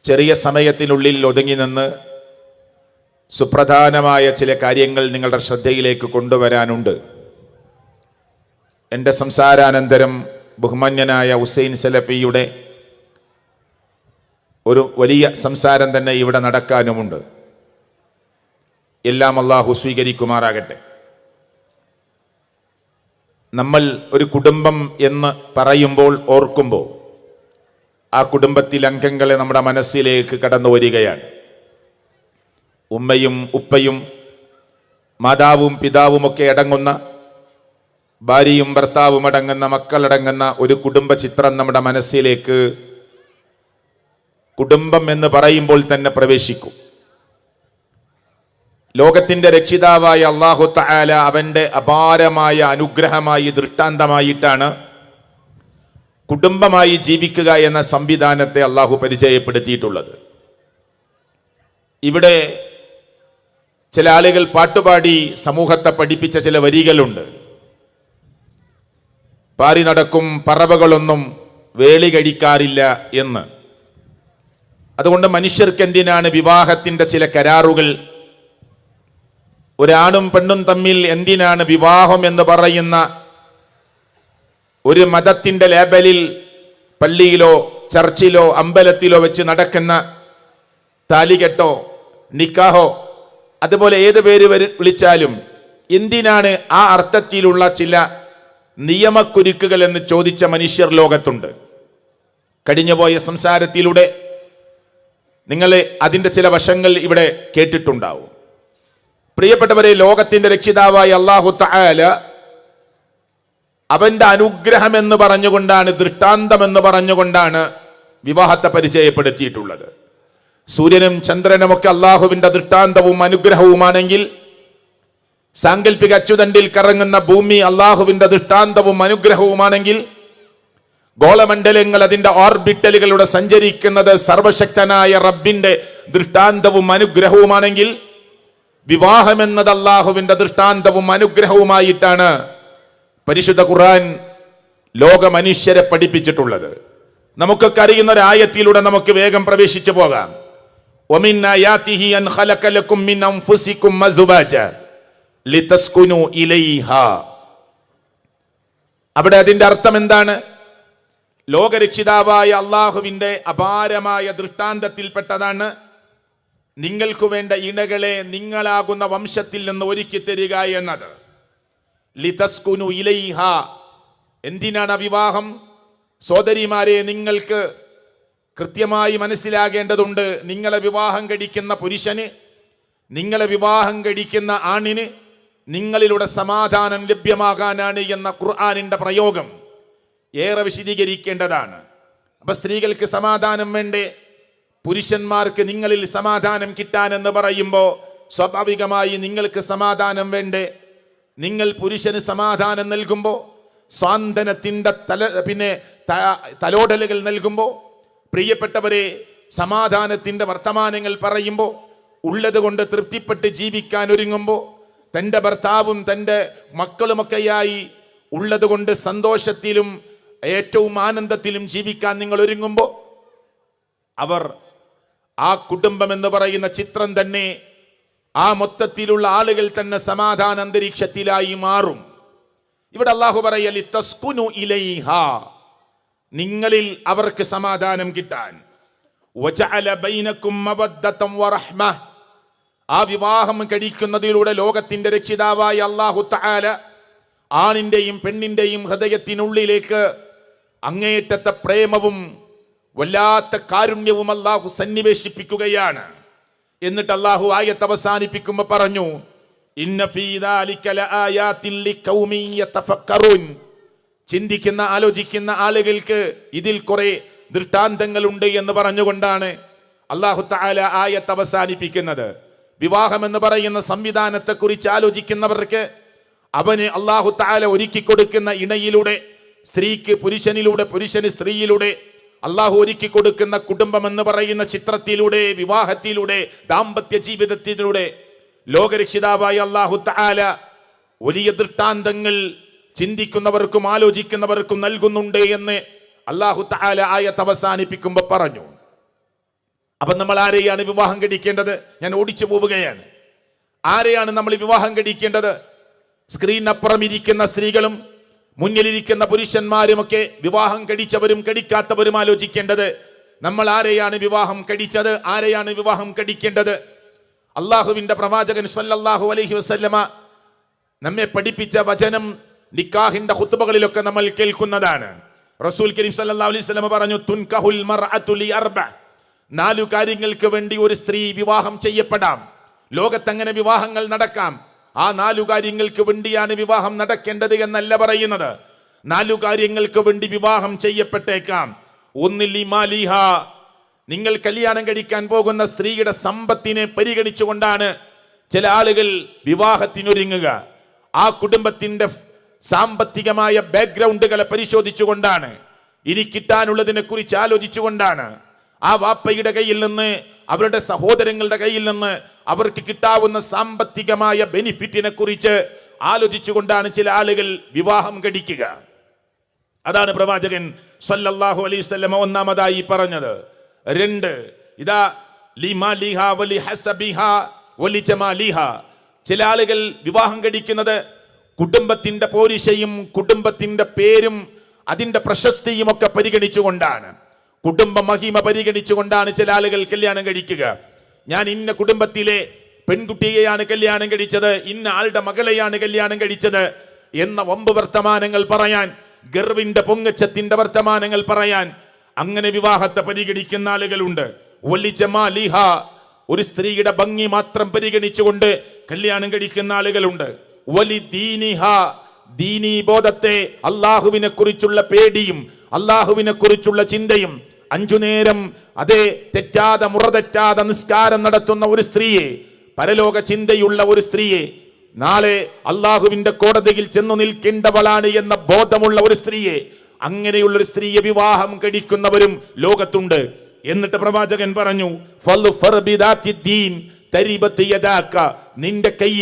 ചെറിയ സമയത്തിനുള്ളിൽ ഒതുങ്ങി നിന്ന് സുപ്രധാനമായ ചില കാര്യങ്ങൾ നിങ്ങളുടെ ശ്രദ്ധയിലേക്ക് കൊണ്ടുവരാനുണ്ട്. എൻ്റെ സംസാരാനന്തരം ബഹുമാന്യനായ ഹുസൈൻ സലഫിയുടെ ഒരു വലിയ സംസാരം തന്നെ ഇവിടെ നടക്കാനുമുണ്ട്. എല്ലാം അല്ലാഹു സ്വീകരിക്കുമാറാകട്ടെ. നമ്മൾ ഒരു കുടുംബം എന്ന് പറയുമ്പോൾ, ഓർക്കുമ്പോൾ ആ കുടുംബത്തിൽ അംഗങ്ങളെ നമ്മുടെ മനസ്സിലേക്ക് കടന്നു വരികയാണ്. ഉമ്മയും ഉപ്പയും മാതാവും പിതാവുമൊക്കെ അടങ്ങുന്ന, ഭാര്യയും ഭർത്താവും അടങ്ങുന്ന, മക്കളടങ്ങുന്ന ഒരു കുടുംബ ചിത്രം നമ്മുടെ മനസ്സിലേക്ക് കുടുംബം എന്ന് പറയുമ്പോൾ തന്നെ പ്രവേശിക്കും. ലോകത്തിന്റെ രക്ഷിതാവായ അല്ലാഹു തആല അവന്റെ അപാരമായ അനുഗ്രഹമായി, ദൃഷ്ടാന്തമായിട്ടാണ് കുടുംബമായി ജീവിക്കുക എന്ന സംവിധാനത്തെ അല്ലാഹു പരിചയപ്പെടുത്തിയിട്ടുള്ളത്. ഇവിടെ ചില ആളുകൾ പാട്ടുപാടി സമൂഹത്തെ പഠിപ്പിച്ച ചില വരികളുണ്ട്. പാറി നടക്കും പറവകളൊന്നും വേളി കഴിക്കാറില്ല എന്ന്. അതുകൊണ്ട് മനുഷ്യർക്ക് എന്തിനാണ് വിവാഹത്തിന്റെ ചില കരാറുകൾ? ഒരാണും പെണ്ണും തമ്മിൽ എന്തിനാണ് വിവാഹം എന്ന് പറയുന്ന ഒരു മതത്തിന്റെ ലേബലിൽ പള്ളിയിലോ ചർച്ചിലോ അമ്പലത്തിലോ വെച്ച് നടക്കുന്ന താലികെട്ടോ നിക്കാഹോ, അതുപോലെ ഏത് പേര് വിളിച്ചാലും എന്തിനാണ് ആ അർത്ഥത്തിലുള്ള ചില നിയമക്കുരുക്കുകൾ എന്ന് ചോദിച്ച മനുഷ്യർ ലോകത്തുണ്ട്. കഴിഞ്ഞുപോയ സംസാരത്തിലൂടെ നിങ്ങൾ അതിൻ്റെ ചില വശങ്ങൾ ഇവിടെ കേട്ടിട്ടുണ്ടാവും. പ്രിയപ്പെട്ടവരെ, ലോകത്തിന്റെ രക്ഷിതാവായ അല്ലാഹു തആല അവന്റെ അനുഗ്രഹം എന്ന് പറഞ്ഞുകൊണ്ടാണ്, ദൃഷ്ടാന്തം എന്ന് പറഞ്ഞുകൊണ്ടാണ് വിവാഹത്തെ പരിചയപ്പെടുത്തിയിട്ടുള്ളത്. സൂര്യനും ചന്ദ്രനുമൊക്കെ അള്ളാഹുവിന്റെ ദൃഷ്ടാന്തവും അനുഗ്രഹവുമാണെങ്കിൽ, സാങ്കല്പിക അച്ചുതണ്ടിൽ കറങ്ങുന്ന ഭൂമി അള്ളാഹുവിന്റെ ദൃഷ്ടാന്തവും അനുഗ്രഹവുമാണെങ്കിൽ, ഗോളമണ്ഡലങ്ങൾ അതിന്റെ ഓർബിറ്റലുകളുടെ സഞ്ചരിക്കുന്നത് സർവശക്തനായ റബ്ബിന്റെ ദൃഷ്ടാന്തവും അനുഗ്രഹവുമാണെങ്കിൽ, വിവാഹം എന്നത് അള്ളാഹുവിന്റെ ദൃഷ്ടാന്തവും അനുഗ്രഹവുമായിട്ടാണ് പരിശുദ്ധ ഖുർആൻ ലോക മനുഷ്യരെ പഠിപ്പിച്ചിട്ടുള്ളത്. നമുക്കൊക്കെ അറിയുന്ന ഒരു ആയത്തിലൂടെ നമുക്ക് വേഗം പ്രവേശിച്ചു പോകാം. وَمِنْ آيَاتِهِ أَنْ خَلَقَ لَكُم مِّنْ أَنفُسِكُمْ أَزْوَاجًا لِتَسْكُنُوا إِلَيْهَا. അവിടെ അതിന്റെ അർത്ഥം എന്താണ്? ലോകരക്ഷിതാവായ അള്ളാഹുവിന്റെ അപാരമായ ദൃഷ്ടാന്തത്തിൽപ്പെട്ടതാണ് നിങ്ങൾക്ക് വേണ്ട ഇണകളെ നിങ്ങളാകുന്ന വംശത്തിൽ നിന്ന് ഒരുക്കി തരിക എന്നത്. ലിതസ്കുനു ഇലൈഹ. എന്തിനാണ് വിവാഹം? സോദരിമാരെ, നിങ്ങൾക്ക് കൃത്യമായി മനസ്സിലാകേണ്ടതുണ്ട്. നിങ്ങളെ വിവാഹം കഴിക്കുന്ന പുരുഷന്, നിങ്ങളെ വിവാഹം കഴിക്കുന്ന ആണിന് നിങ്ങളിലൂടെ സമാധാനം ലഭ്യമാകാനാണ് എന്ന ഖുർആനിന്റെ പ്രയോഗം ഏറെ വിശദീകരിക്കേണ്ടതാണ്. അപ്പൊ സ്ത്രീകൾക്ക് സമാധാനം വേണ്ടേ? പുരുഷന്മാർക്ക് നിങ്ങളിൽ സമാധാനം കിട്ടാനെന്ന് പറയുമ്പോൾ സ്വാഭാവികമായി നിങ്ങൾക്ക് സമാധാനം വേണ്ടേ? നിങ്ങൾ പുരുഷന് സമാധാനം നൽകുമ്പോൾ, സ്വാന്തനത്തിൻ്റെ തലോടലുകൾ നൽകുമ്പോൾ, പ്രിയപ്പെട്ടവരെ, സമാധാനത്തിൻ്റെ വർത്തമാനങ്ങൾ പറയുമ്പോൾ, ഉള്ളത് കൊണ്ട് തൃപ്തിപ്പെട്ട് ജീവിക്കാൻ ഒരുങ്ങുമ്പോൾ, തൻ്റെ ഭർത്താവും തൻ്റെ മക്കളുമൊക്കെയായി ഉള്ളത് കൊണ്ട് സന്തോഷത്തിലും ഏറ്റവും ആനന്ദത്തിലും ജീവിക്കാൻ നിങ്ങൾ ഒരുങ്ങുമ്പോൾ, അവർ ആ കുടുംബം എന്ന് പറയുന്ന ചിത്രം തന്നെ, ആ മൊത്തത്തിലുള്ള ആളുകൾ തന്നെ സമാധാന അന്തരീക്ഷത്തിലായി മാറും. ഇവിടെ അല്ലാഹു പറയലി തസ്കുനു ഇലൈഹ, നിങ്ങളിൽ അവർക്ക് സമാധാനം കിട്ടാൻ. വജഅല ബൈനകും മവദ്ദതൻ വറഹ്മ, ആ വിവാഹം കഴിക്കുന്നതിലൂടെ ലോകത്തിന്റെ രക്ഷിതാവായ അല്ലാഹു തആല ആണിന്റെയും പെണ്ണിന്റെയും ഹൃദയത്തിനുള്ളിലേക്ക് അങ്ങേയറ്റത്തെ പ്രേമവും വല്ലാത്ത കാരുണ്യവും അല്ലാഹു സന്നിവേശിപ്പിക്കുകയാണ്. എന്നിട്ട് അല്ലാഹു ആയത്ത് അവസാനിപ്പിക്കുമ്പോൾ പറഞ്ഞു, ഇന്ന ഫീ ദാലിക ലആയാതിൻ ലിഖൗമിൻ യതഫക്കറൂൻ, ചിന്തിക്കുന്ന ആലോചിക്കുന്ന ആളുകൾക്ക് ഇതിൽ കുറെ ദൃഷ്ടാന്തങ്ങളുണ്ട് എന്ന് പറഞ്ഞുകൊണ്ടാണ് അല്ലാഹു തആല ആയത്ത് അവസാനിപ്പിക്കുന്നത്. വിവാഹം എന്ന് പറയുന്ന സംവിധാനത്തെക്കുറിച്ച് ആലോചിക്കുന്നവർക്ക് അവന് അല്ലാഹു തആല ഒരുക്കി കൊടുക്കുന്ന ഇണയിലൂടെ, സ്ത്രീക്ക് പുരുഷനിലൂടെ, പുരുഷന് സ്ത്രീയിലൂടെ അല്ലാഹു ഒരുക്കി കൊടുക്കുന്ന കുടുംബം എന്ന് പറയുന്ന ചിത്രത്തിലൂടെ, വിവാഹത്തിലൂടെ, ദാമ്പത്യ ജീവിതത്തിലൂടെ ലോകരക്ഷിതാവായ അല്ലാഹു തആല വലിയ ദൃഷ്ടാന്തങ്ങൾ ചിന്തിക്കുന്നവർക്കും ആലോചിക്കുന്നവർക്കും നൽകുന്നുണ്ട് എന്ന് അല്ലാഹു തആല ആയത്ത് അവസാനിപ്പിക്കുമ്പോൾ പറഞ്ഞു. അപ്പൊ നമ്മൾ ആരെയാണ് വിവാഹം കഴിക്കേണ്ടത്? ഞാൻ ഓടിച്ചു പോവുകയാണ്. ആരെയാണ് നമ്മൾ വിവാഹം കഴിക്കേണ്ടത്? സ്ക്രീനപ്പുറം ഇരിക്കുന്ന സ്ത്രീകളും മുന്നിലിരിക്കുന്ന പുരുഷന്മാരുമൊക്കെ വിവാഹം കഴിച്ചവരും കഴിക്കാത്തവരും ആലോചിക്കേണ്ടത് നമ്മൾ ആരെയാണ് വിവാഹം കഴിച്ചത്, ആരെയാണ് വിവാഹം കഴിക്കേണ്ടത്. അള്ളാഹുവിന്റെ പ്രവാചകൻ സല്ലല്ലാഹു അലൈഹി വസല്ലമ നമ്മെ പഠിപ്പിച്ച വചനം നിക്കാഹിന്റെ ഖുത്ബകളിലൊക്കെ നമ്മൾ കേൾക്കുന്നതാണ്. റസൂൽ കരീം സല്ലല്ലാഹു അലൈഹി വസല്ലമ പറഞ്ഞു, തുൻകഹുൽ മർഅതു ലിഅർബ, 4 കാര്യങ്ങൾക്ക് വേണ്ടി ഒരു സ്ത്രീ വിവാഹം ചെയ്യപ്പെടാം. ലോകത്തങ്ങനെ വിവാഹങ്ങൾ നടക്കാം. ആ 4 കാര്യങ്ങൾക്ക് വേണ്ടിയാണ് വിവാഹം നടക്കേണ്ടത് എന്നല്ല പറയുന്നത്. 4 കാര്യങ്ങൾക്ക് വേണ്ടി വിവാഹം ചെയ്യപ്പെട്ടേക്കാം. ഒന്ന് ലിമാലിഹ, നിങ്ങൾ കല്യാണം കഴിക്കാൻ പോകുന്ന സ്ത്രീയുടെ സമ്പത്തിനെ പരിഗണിച്ചുകൊണ്ടാണ് ചില ആളുകൾ വിവാഹത്തിനൊരുങ്ങുക. ആ കുടുംബത്തിന്റെ സാമ്പത്തികമായ ബാക്ക്ഗ്രൗണ്ടുകളെ പരിശോധിച്ചുകൊണ്ടാണ്, ഇനി കിട്ടാനുള്ളതിനെ കുറിച്ച് ആലോചിച്ചുകൊണ്ടാണ്, ആ വാപ്പയുടെ കയ്യിൽ നിന്ന് അവരുടെ സഹോദരങ്ങളുടെ കയ്യിൽ നിന്ന് അവർക്ക് കിട്ടാവുന്ന സാമ്പത്തികമായ ബെനിഫിറ്റിനെ കുറിച്ച് ആലോചിച്ചുകൊണ്ടാണ് ചില ആളുകൾ വിവാഹം കഴിക്കുക. അതാണ് പ്രവാചകൻ സല്ലല്ലാഹു അലൈഹി വസല്ലം ഒന്നാമതായി പറഞ്ഞത്. 2, ഇതാ ലിമാലിഹ വലി ഹസബിഹ വലി ജമാലിഹ, ചില ആളുകൾ വിവാഹം കഴിക്കുന്നത് കുടുംബത്തിന്റെ പോരിശയും കുടുംബത്തിന്റെ പേരും അതിന്റെ പ്രശസ്തിയും ഒക്കെ പരിഗണിച്ചുകൊണ്ടാണ്, കുടുംബ മഹിമ പരിഗണിച്ചുകൊണ്ടാണ് ചില ആളുകൾ കല്യാണം കഴിക്കുക. ഞാൻ ഇന്ന കുടുംബത്തിലെ പെൺകുട്ടിയെയാണ് കല്യാണം കഴിച്ചത്, ഇന്ന ആളുടെ മകളെയാണ് കല്യാണം കഴിച്ചത് എന്ന വമ്പ് വർത്തമാനങ്ങൾ പറയാൻ, ഗർവിന്റെ പൊങ്ങച്ചത്തിന്റെ വർത്തമാനങ്ങൾ പറയാൻ അങ്ങനെ വിവാഹത്തെ പരിഗണിക്കുന്ന ആളുകളുണ്ട്. വലി ജമാലിഹ, ഒരു സ്ത്രീയുടെ ഭംഗി മാത്രം പരിഗണിച്ചുകൊണ്ട് കല്യാണം കഴിക്കുന്ന ആളുകളുണ്ട്. വലി ദീനിഹ, ദീനീ ബോധത്തെ, അള്ളാഹുവിനെ കുറിച്ചുള്ള പേടിയും അള്ളാഹുവിനെ കുറിച്ചുള്ള ചിന്തയും, 5 നേരം അതേ തെറ്റാതെ മുറതെറ്റാതെ നിസ്കാരം നടത്തുന്ന ഒരു സ്ത്രീയെ, പരലോക ചിന്തയുള്ള ഒരു സ്ത്രീയെ, നാളെ അള്ളാഹുവിന്റെ കോടതിയിൽ ചെന്നു നിൽക്കേണ്ടവളാണ് എന്ന ബോധമുള്ള ഒരു സ്ത്രീയെ, അങ്ങനെയുള്ള ഒരു സ്ത്രീയെ വിവാഹം കഴിക്കുന്നവരും ലോകത്തുണ്ട്. എന്നിട്ട് പ്രവാചകൻ പറഞ്ഞു, നിന്റെ കൈ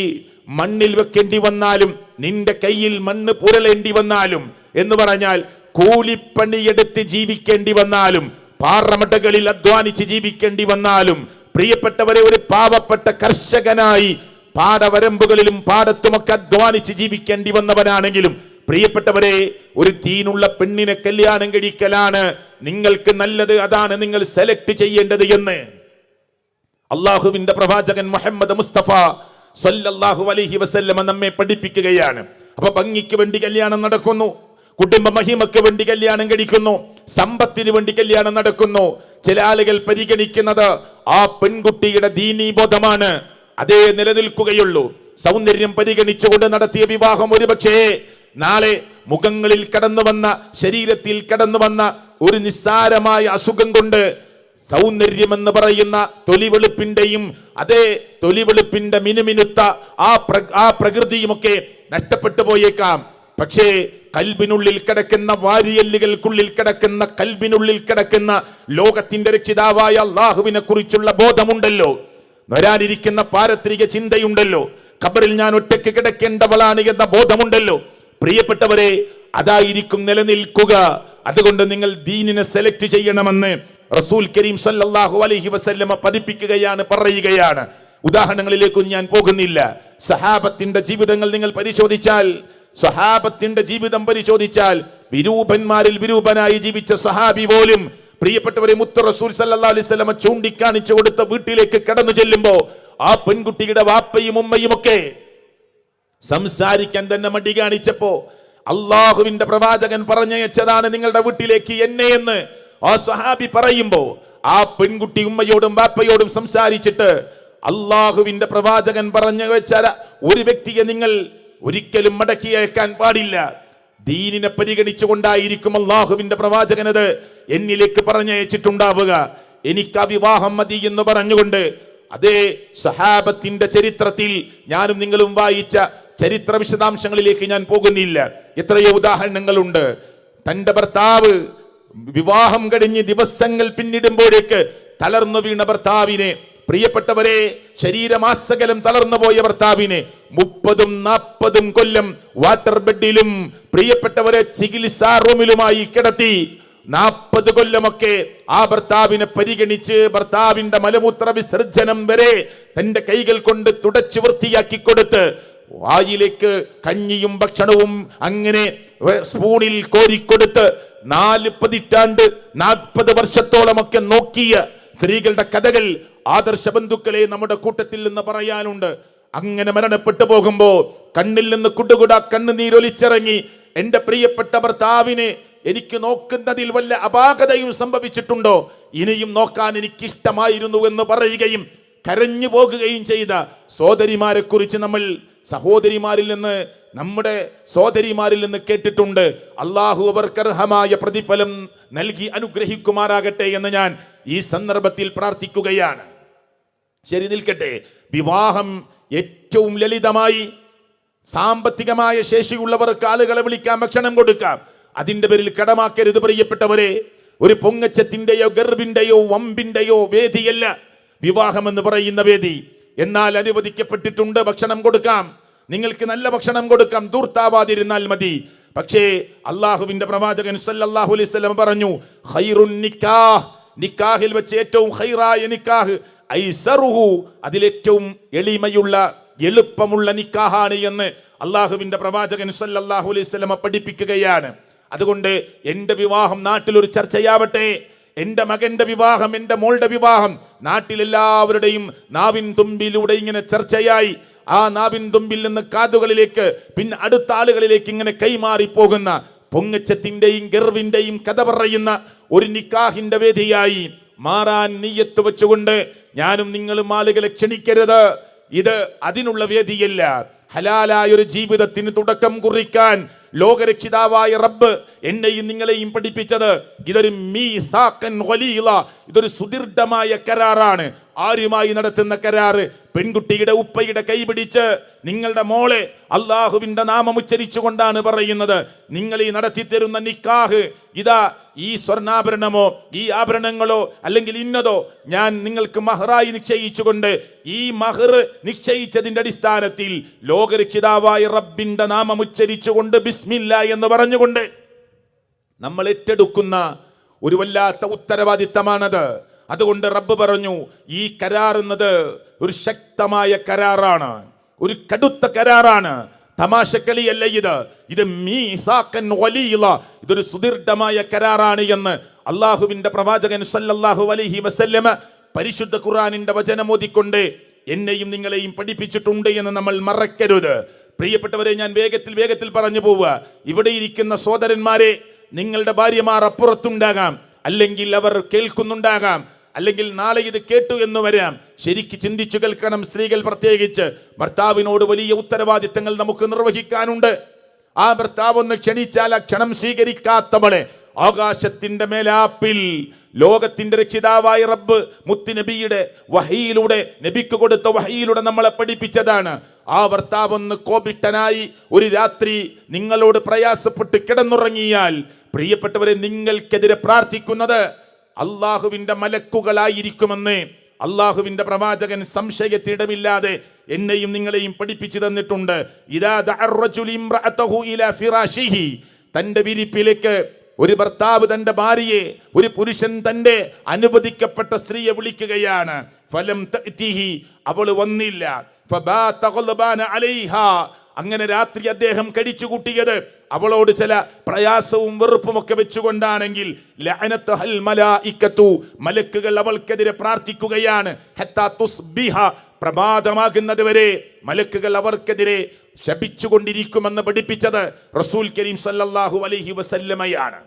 മണ്ണിൽ വെക്കേണ്ടി വന്നാലും നിന്റെ കയ്യിൽ മണ്ണ് പുരളേണ്ടി വന്നാലും എന്ന് പറഞ്ഞാൽ കൂലിപ്പണിയെടുത്ത് ജീവിക്കേണ്ടി വന്നാലും പാറമടകളിൽ അധ്വാനിച്ച് ജീവിക്കേണ്ടി വന്നാലും, പ്രിയപ്പെട്ടവരെ, ഒരു പാവപ്പെട്ട കർഷകനായി പാടവരമ്പുകളിലും പാടത്തുമൊക്കെ അധ്വാനിച്ച് ജീവിക്കേണ്ടി വന്നവനാണെങ്കിലും, പ്രിയപ്പെട്ടവരെ, ഒരു ദീനുള്ള പെണ്ണിനെ കല്യാണം കഴിക്കലാണ് നിങ്ങൾക്ക് നല്ലത്, അതാണ് നിങ്ങൾ സെലക്ട് ചെയ്യേണ്ടത് എന്ന് അള്ളാഹുവിന്റെ പ്രവാചകൻ മുഹമ്മദ് മുസ്തഫ സല്ലല്ലാഹു അലൈഹി വസല്ലമ നമ്മെ പഠിപ്പിക്കുകയാണ്. അപ്പൊ ഭംഗിക്ക് വേണ്ടി കല്യാണം നടക്കുന്നു, കുടുംബ മഹിമക്ക് വേണ്ടി കല്യാണം കഴിക്കുന്നു, സമ്പത്തിന് വേണ്ടി കല്യാണം നടക്കുന്നു. ചില ആളുകൾ പരിഗണിക്കുന്നത് ആ പെൺകുട്ടിയുടെ ദീനീബോധമാണ്, അതേ നിലനിൽക്കുകയുള്ളൂ. സൗന്ദര്യം പരിഗണിച്ചുകൊണ്ട് നടത്തിയ വിവാഹം ഒരുപക്ഷേ നാളെ മുഖങ്ങളിൽ കടന്നു വന്ന, ശരീരത്തിൽ കടന്നു വന്ന ഒരു നിസ്സാരമായ അസുഖം കൊണ്ട് സൗന്ദര്യമെന്ന് പറയുന്ന തൊലിവെളുപ്പിന്റെയും അതേ തൊലിവെളുപ്പിന്റെ മിനുമിനുത്ത ആ പ്രകൃതിയുമൊക്കെ നഷ്ടപ്പെട്ടു പോയേക്കാം. പക്ഷേ കൽബിനുള്ളിൽ കിടക്കുന്ന, വാരിയല്ലുകൾക്കുള്ളിൽ കിടക്കുന്ന, കൽബിനുള്ളിൽ കിടക്കുന്ന ലോകത്തിന്റെ രക്ഷിതാവായ അള്ളാഹുവിനെ കുറിച്ചുള്ള ബോധമുണ്ടല്ലോ, വരാനിരിക്കുന്ന പാരത്രിക ചിന്തയുണ്ടല്ലോ, ഖബറിൽ ഞാൻ ഒറ്റയ്ക്ക് കിടക്കേണ്ടവളാണ് എന്ന ബോധമുണ്ടല്ലോ. പ്രിയപ്പെട്ടവരെ, അതായിരിക്കും നിലനിൽക്കുക. അതുകൊണ്ട് നിങ്ങൾ ദീനിനെ സെലക്ട് ചെയ്യണമെന്ന് റസൂൽ കരീം സല്ലല്ലാഹു അലൈഹി വസല്ലമ പഠിപ്പിക്കുകയാണ്, പറയുകയാണ്. ഉദാഹരണങ്ങളിലേക്കൊന്നും ഞാൻ പോകുന്നില്ല. സഹാബത്തിന്റെ ജീവിതങ്ങൾ നിങ്ങൾ പരിശോധിച്ചാൽ, സഹാബത്തിന്റെ ജീവിതം പരിശോധിച്ചാൽ, വിരൂപന്മാരിൽ വിരൂപനായി ജീവിച്ച സഹാബി പോലും, പ്രിയപ്പെട്ടവരെ, മുത്ത് റസൂൽ സല്ലല്ലാഹു അലൈഹി വസല്ലമ ചൂണ്ടിക്കാണിച്ചു കൊടുത്ത വീട്ടിലേക്ക് കടന്നു ചെല്ലുമ്പോ ആ പെൺകുട്ടിയുടെ വാപ്പയും ഉമ്മയും ഒക്കെ സംസാരിക്കാൻ തന്നെ മടി കാണിച്ചപ്പോ അള്ളാഹുവിന്റെ പ്രവാചകൻ പറഞ്ഞയച്ചതാണ് നിങ്ങളുടെ വീട്ടിലേക്ക് എന്നെ എന്ന് ആ സഹാബി പറയുമ്പോ ആ പെൺകുട്ടി ഉമ്മയോടും വാപ്പയോടും സംസാരിച്ചിട്ട് അള്ളാഹുവിന്റെ പ്രവാചകൻ പറഞ്ഞു വെച്ചാൽ ഒരു വ്യക്തിയെ നിങ്ങൾ ഒരിക്കലും മടക്കി അയക്കാൻ പാടില്ല. ദീനിനെ പരിഗണിച്ചുകൊണ്ടായിരിക്കും അള്ളാഹുവിന്റെ പ്രവാചകനത് എന്നിലേക്ക് പറഞ്ഞയച്ചിട്ടുണ്ടാവുക. എനിക്ക് ആ വിവാഹം മതി എന്ന് പറഞ്ഞുകൊണ്ട് അതേ സഹാബത്തിന്റെ ചരിത്രത്തിൽ ഞാനും നിങ്ങളും വായിച്ച ചരിത്ര വിശദാംശങ്ങളിലേക്ക് ഞാൻ പോകുന്നില്ല. എത്രയോ ഉദാഹരണങ്ങളുണ്ട്. തന്റെ ഭർത്താവ് വിവാഹം കഴിഞ്ഞ് ദിവസങ്ങൾ പിന്നിടുമ്പോഴേക്ക് തളർന്നു വീണ ഭർത്താവിനെ, പ്രിയപ്പെട്ടവരെ, ശരീരമാസകലം തളർന്നു പോയ ഭർത്താവിനെ 30-40 കൊല്ലം വാട്ടർ ബെഡിലും, പ്രിയപ്പെട്ടവരെ, ചികിത്സാ റൂമിലുമായി കിടത്തി 40 കൊല്ലമൊക്കെ ആ ഭർത്താവിനെ പരിഗണിച്ച് ഭർത്താവിന്റെ മലമൂത്ര വിസർജനം വരെ തന്റെ കൈകൾ കൊണ്ട് തുടച്ചു വൃത്തിയാക്കി കൊടുത്ത് വായിലേക്ക് കഞ്ഞിയും ഭക്ഷണവും അങ്ങനെ സ്പൂണിൽ കോരിക്കൊടുത്ത് 4 പതിറ്റാണ്ട് 40 വർഷത്തോളമൊക്കെ നോക്കിയ സ്ത്രീകളുടെ കഥകൾ ആദർശ ബന്ധുക്കളെ നമ്മുടെ കൂട്ടത്തിൽ നിന്ന് പറയാനുണ്ട്. അങ്ങനെ മരണപ്പെട്ടു പോകുമ്പോ കണ്ണിൽ നിന്ന് കുടുകുട കണ്ണുനീരൊലിച്ചിറങ്ങി, എന്റെ പ്രിയപ്പെട്ട ഭർത്താവിനെ എനിക്ക് നോക്കുന്നതിൽ വല്ല അപാകതയും സംഭവിച്ചിട്ടുണ്ടോ, ഇനിയും നോക്കാൻ എനിക്കിഷ്ടമായിരുന്നു എന്ന് പറയുകയും കരഞ്ഞു പോകുകയും ചെയ്ത സഹോദരിമാരെ കുറിച്ച് നമ്മൾ നമ്മുടെ സഹോദരിമാരിൽ നിന്ന് കേട്ടിട്ടുണ്ട്. അള്ളാഹു അവർക്ക് അർഹമായ പ്രതിഫലം നൽകി അനുഗ്രഹിക്കുമാറാകട്ടെ എന്ന് ഞാൻ ഈ സന്ദർഭത്തിൽ പ്രാർത്ഥിക്കുകയാണ്. ശരി, നിൽക്കട്ടെ. വിവാഹം ഏറ്റവും ലളിതമായി സാമ്പത്തികമായ ശേഷിയുള്ളവർക്ക് ആളുകളെ വിളിക്കാം, ഭക്ഷണം കൊടുക്കാം. അതിന്റെ പേരിൽ കടമാക്കരുത് പ്രിയപ്പെട്ടവരെ. ഒരു പൊങ്ങച്ചത്തിന്റെയോ ഗർഭിന്റെയോ വമ്പിന്റെയോ വേദിയല്ല വിവാഹം എന്ന് പറയുന്ന വേദി. എന്നാൽ അനുവദിക്കപ്പെട്ടിട്ടുണ്ട്, ഭക്ഷണം കൊടുക്കാം, നിങ്ങൾക്ക് നല്ല ഭക്ഷണം കൊടുക്കാം, ദൂർത്താവാതിരുന്നാൽ മതി. പക്ഷേ അള്ളാഹുവിന്റെ പ്രവാചകൻ സല്ലല്ലാഹു അലൈഹി വസല്ലം പറഞ്ഞു, ഖൈറുൻ നിക്കാഹ്, നിക്കാഹിൽ വെച്ച് ഏറ്റവും ഖൈറായ നിക്കാഹ് ഐസറുഹു, അതിലേറ്റവും എളിമയുള്ള എളുപ്പമുള്ള നിക്കാഹാണ് എന്ന് അള്ളാഹുവിന്റെ പ്രവാചകൻ സല്ലല്ലാഹു അലൈഹി വസല്ലം പഠിപ്പിക്കുകയാണ്. അതുകൊണ്ട് എൻ്റെ വിവാഹം നാട്ടിലൊരു ചർച്ചയാവട്ടെ. എൻ്റെ മകന്റെ വിവാഹം, എൻ്റെ മോളുടെ വിവാഹം നാട്ടിലെല്ലാവരുടെയും നാവിൻ തുമ്പിലൂടെ ഇങ്ങനെ ചർച്ചയായി, ആ നാവിൻ തുമ്പിൽ നിന്ന് കാതുകളിലേക്ക്, പിന്നെ അടുത്ത ആളുകളിലേക്ക് ഇങ്ങനെ കൈമാറി പോകുന്ന പൊങ്ങച്ചത്തിന്റെയും ഗർവിന്റെയും കഥ പറയുന്ന ഒരു നിക്കാഹിന്റെ വേദിയായി മാറാൻ നിയ്യത്ത് വെച്ചുകൊണ്ട് ഞാനും നിങ്ങളും ആളുകളെ ക്ഷണിക്കരുത്. ഇത് അതിനുള്ള വേദിയല്ല. ഹലാലായ ഒരു ജീവിതത്തിന് തുടക്കം കുറിക്കാൻ ലോകരക്ഷിതാവായ റബ്ബ് എന്നെയും നിങ്ങളെയും പഠിപ്പിച്ചത് ഇതൊരു മീസാഖൻ ഖലീല, ഇതൊരു സുദീർഘമായ കരാറാണ്. ആരുമായി നടത്തുന്ന കരാറ്? പെൺകുട്ടിയുടെ ഉപ്പയുടെ കൈപിടിച്ച് നിങ്ങളുടെ മോളെ അള്ളാഹുവിന്റെ നാമം ഉച്ചരിച്ചു കൊണ്ടാണ് പറയുന്നത്. നിങ്ങൾ ഈ നടത്തി തരുന്ന നിക്കാഹ് ഇതാ, ഈ സ്വർണ്ണാഭരണമോ ഈ ആഭരണങ്ങളോ അല്ലെങ്കിൽ ഇന്നതോ ഞാൻ നിങ്ങൾക്ക് മഹറായി നിശ്ചയിച്ചുകൊണ്ട് ഈ മഹർ നിശ്ചയിച്ചതിന്റെ അടിസ്ഥാനത്തിൽ ലോകരക്ഷിതാവായ റബ്ബിന്റെ നാമം ഉച്ചരിച്ചുകൊണ്ട് ബിസ്മില്ല എന്ന് പറഞ്ഞുകൊണ്ട് നമ്മൾ ഏറ്റെടുക്കുന്ന ഒരു വല്ലാത്ത ഉത്തരവാദിത്തമാണത്. അതുകൊണ്ട് റബ്ബ് പറഞ്ഞു, ഈ കരാർ എന്നത് ഒരു ശക്തമായ കരാറാണ്, ഒരു കടുത്ത കരാറാണ്, തമാശക്കളിയല്ല ഇത് മീസാഖൻ ഖലീല, ഇതൊരു സുദീർഘമായ കരാറാണ് എന്ന് അള്ളാഹുവിന്റെ പ്രവാചകൻ സല്ലല്ലാഹു അലൈഹി വസല്ലമ പരിശുദ്ധ ഖുർആനിന്റെ വചനം ഓതിക്കൊണ്ട് എന്നെയും നിങ്ങളെയും പഠിപ്പിച്ചിട്ടുണ്ട് എന്ന് നമ്മൾ മറക്കരുത്. പ്രിയപ്പെട്ടവരെ, ഞാൻ വേഗത്തിൽ പറഞ്ഞു പോവുക. ഇവിടെ ഇരിക്കുന്ന സഹോദരന്മാരെ, നിങ്ങളുടെ ഭാര്യമാർ അപ്പുറത്തുണ്ടാകാം, അല്ലെങ്കിൽ അവർ കേൾക്കുന്നുണ്ടാകാം, അല്ലെങ്കിൽ നാളെ ഇത് കേട്ടു എന്ന് വരാം. ശരിക്ക് ചിന്തിച്ചു കേൾക്കണം. സ്ത്രീകൾ പ്രത്യേകിച്ച് ഭർത്താവിനോട് വലിയ ഉത്തരവാദിത്തങ്ങൾ നമുക്ക് നിർവഹിക്കാനുണ്ട്. ആ ഭർത്താവ് ഒന്ന് ക്ഷണിച്ചാൽ ആ ക്ഷണം സ്വീകരിക്കാത്തവളെ ആകാശത്തിന്റെ മേലാപ്പിൽ ലോകത്തിന്റെ രക്ഷിതാവായ റബ്ബ് മുത്തുനബിയുടെ വഹയിലൂടെ, നബിക്ക് കൊടുത്ത വഹയിലൂടെ നമ്മളെ പഠിപ്പിച്ചതാണ്. ആ ഭർത്താവ് ഒന്ന് കോപിട്ടനായി ഒരു രാത്രി നിങ്ങളോട് പ്രയാസപ്പെട്ട് കിടന്നുറങ്ങിയാൽ, പ്രിയപ്പെട്ടവരെ, നിങ്ങൾക്കെതിരെ പ്രാർത്ഥിക്കുന്നത് അള്ളാഹുവിന്റെ മലക്കുകളായിരിക്കുമെന്ന് അള്ളാഹുവിന്റെ പ്രവാചകൻ സംശയത്തിടമില്ലാതെ എന്നെയും നിങ്ങളെയും പഠിപ്പിച്ചു തന്നിട്ടുണ്ട്. ഇദാ ദഅ റജുലു ഇംറഅതഹു ഇലാ ഫിറാശിഹി, തന്റെ വിരിപ്പിലേക്ക് ഒരു ഭർത്താവ് തന്റെ ഭാര്യയെ, ഒരു പുരുഷൻ തന്റെ അനുവദിക്കപ്പെട്ട സ്ത്രീയെ വിളിക്കുകയാണ്. ഫലം തഅതിഹി, അവൾ വന്നില്ല. ഫബാത ഖൽബാന അലൈഹാ, അങ്ങനെ രാത്രി അദ്ദേഹം കടിച്ചുകൂട്ടിയത് അവളോട് ചില പ്രയാസവും വെറുപ്പും ഒക്കെ വെച്ചുകൊണ്ടാണെങ്കിൽ ലഅനത്തുൽ മലായികതു, മലക്കുകൾ അവൾക്കെതിരെ പ്രാർത്ഥിക്കുകയാണ്. ഹത്താ തുസ്ബിഹ, പ്രഭാതമാകുന്നത് വരെ മലക്കുകൾ അവർക്കെതിരെ ശപിച്ചുകൊണ്ടിരിക്കുമെന്ന് പഠിപ്പിച്ചത് റസൂൽ കരീം സല്ലല്ലാഹു അലൈഹി വസല്ലമയാണ്.